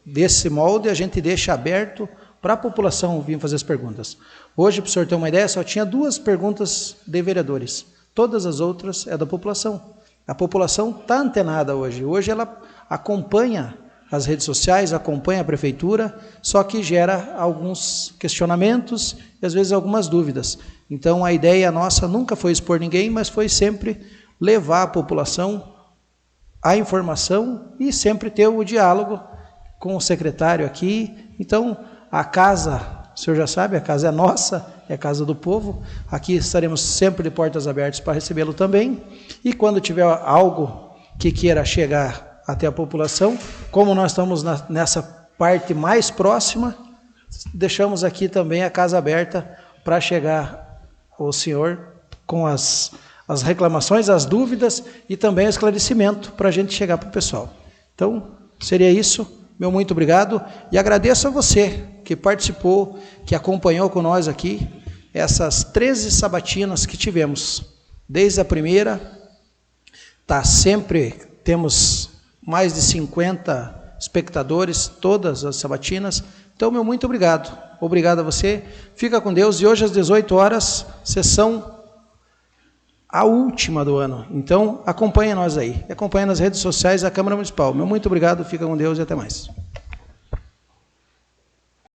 desse molde a gente deixa aberto para a população vir fazer as perguntas. Hoje, para o senhor ter uma ideia, só tinha 2 perguntas de vereadores. Todas as outras é da população. A população está antenada hoje. Hoje ela acompanha as redes sociais, acompanha a prefeitura, só que gera alguns questionamentos e às vezes algumas dúvidas. Então a ideia nossa nunca foi expor ninguém, mas foi sempre levar a população a informação e sempre ter o diálogo com o secretário aqui. Então a casa, o senhor já sabe, a casa é nossa, é a casa do povo. Aqui estaremos sempre de portas abertas para recebê-lo também. E quando tiver algo que queira chegar até a população, como nós estamos nessa parte mais próxima, deixamos aqui também a casa aberta para chegar ao senhor com as as reclamações, as dúvidas e também o esclarecimento para a gente chegar para o pessoal. Então, seria isso. Meu muito obrigado e agradeço a você que participou, que acompanhou com nós aqui essas 13 sabatinas que tivemos. Desde a primeira, temos mais de 50 espectadores, todas as sabatinas. Então, meu muito obrigado. Obrigado a você. Fica com Deus. E hoje às 18 horas, sessão a última do ano. Então, acompanhe nós aí. Acompanhe nas redes sociais da Câmara Municipal. Meu muito obrigado. Fica com Deus e até mais.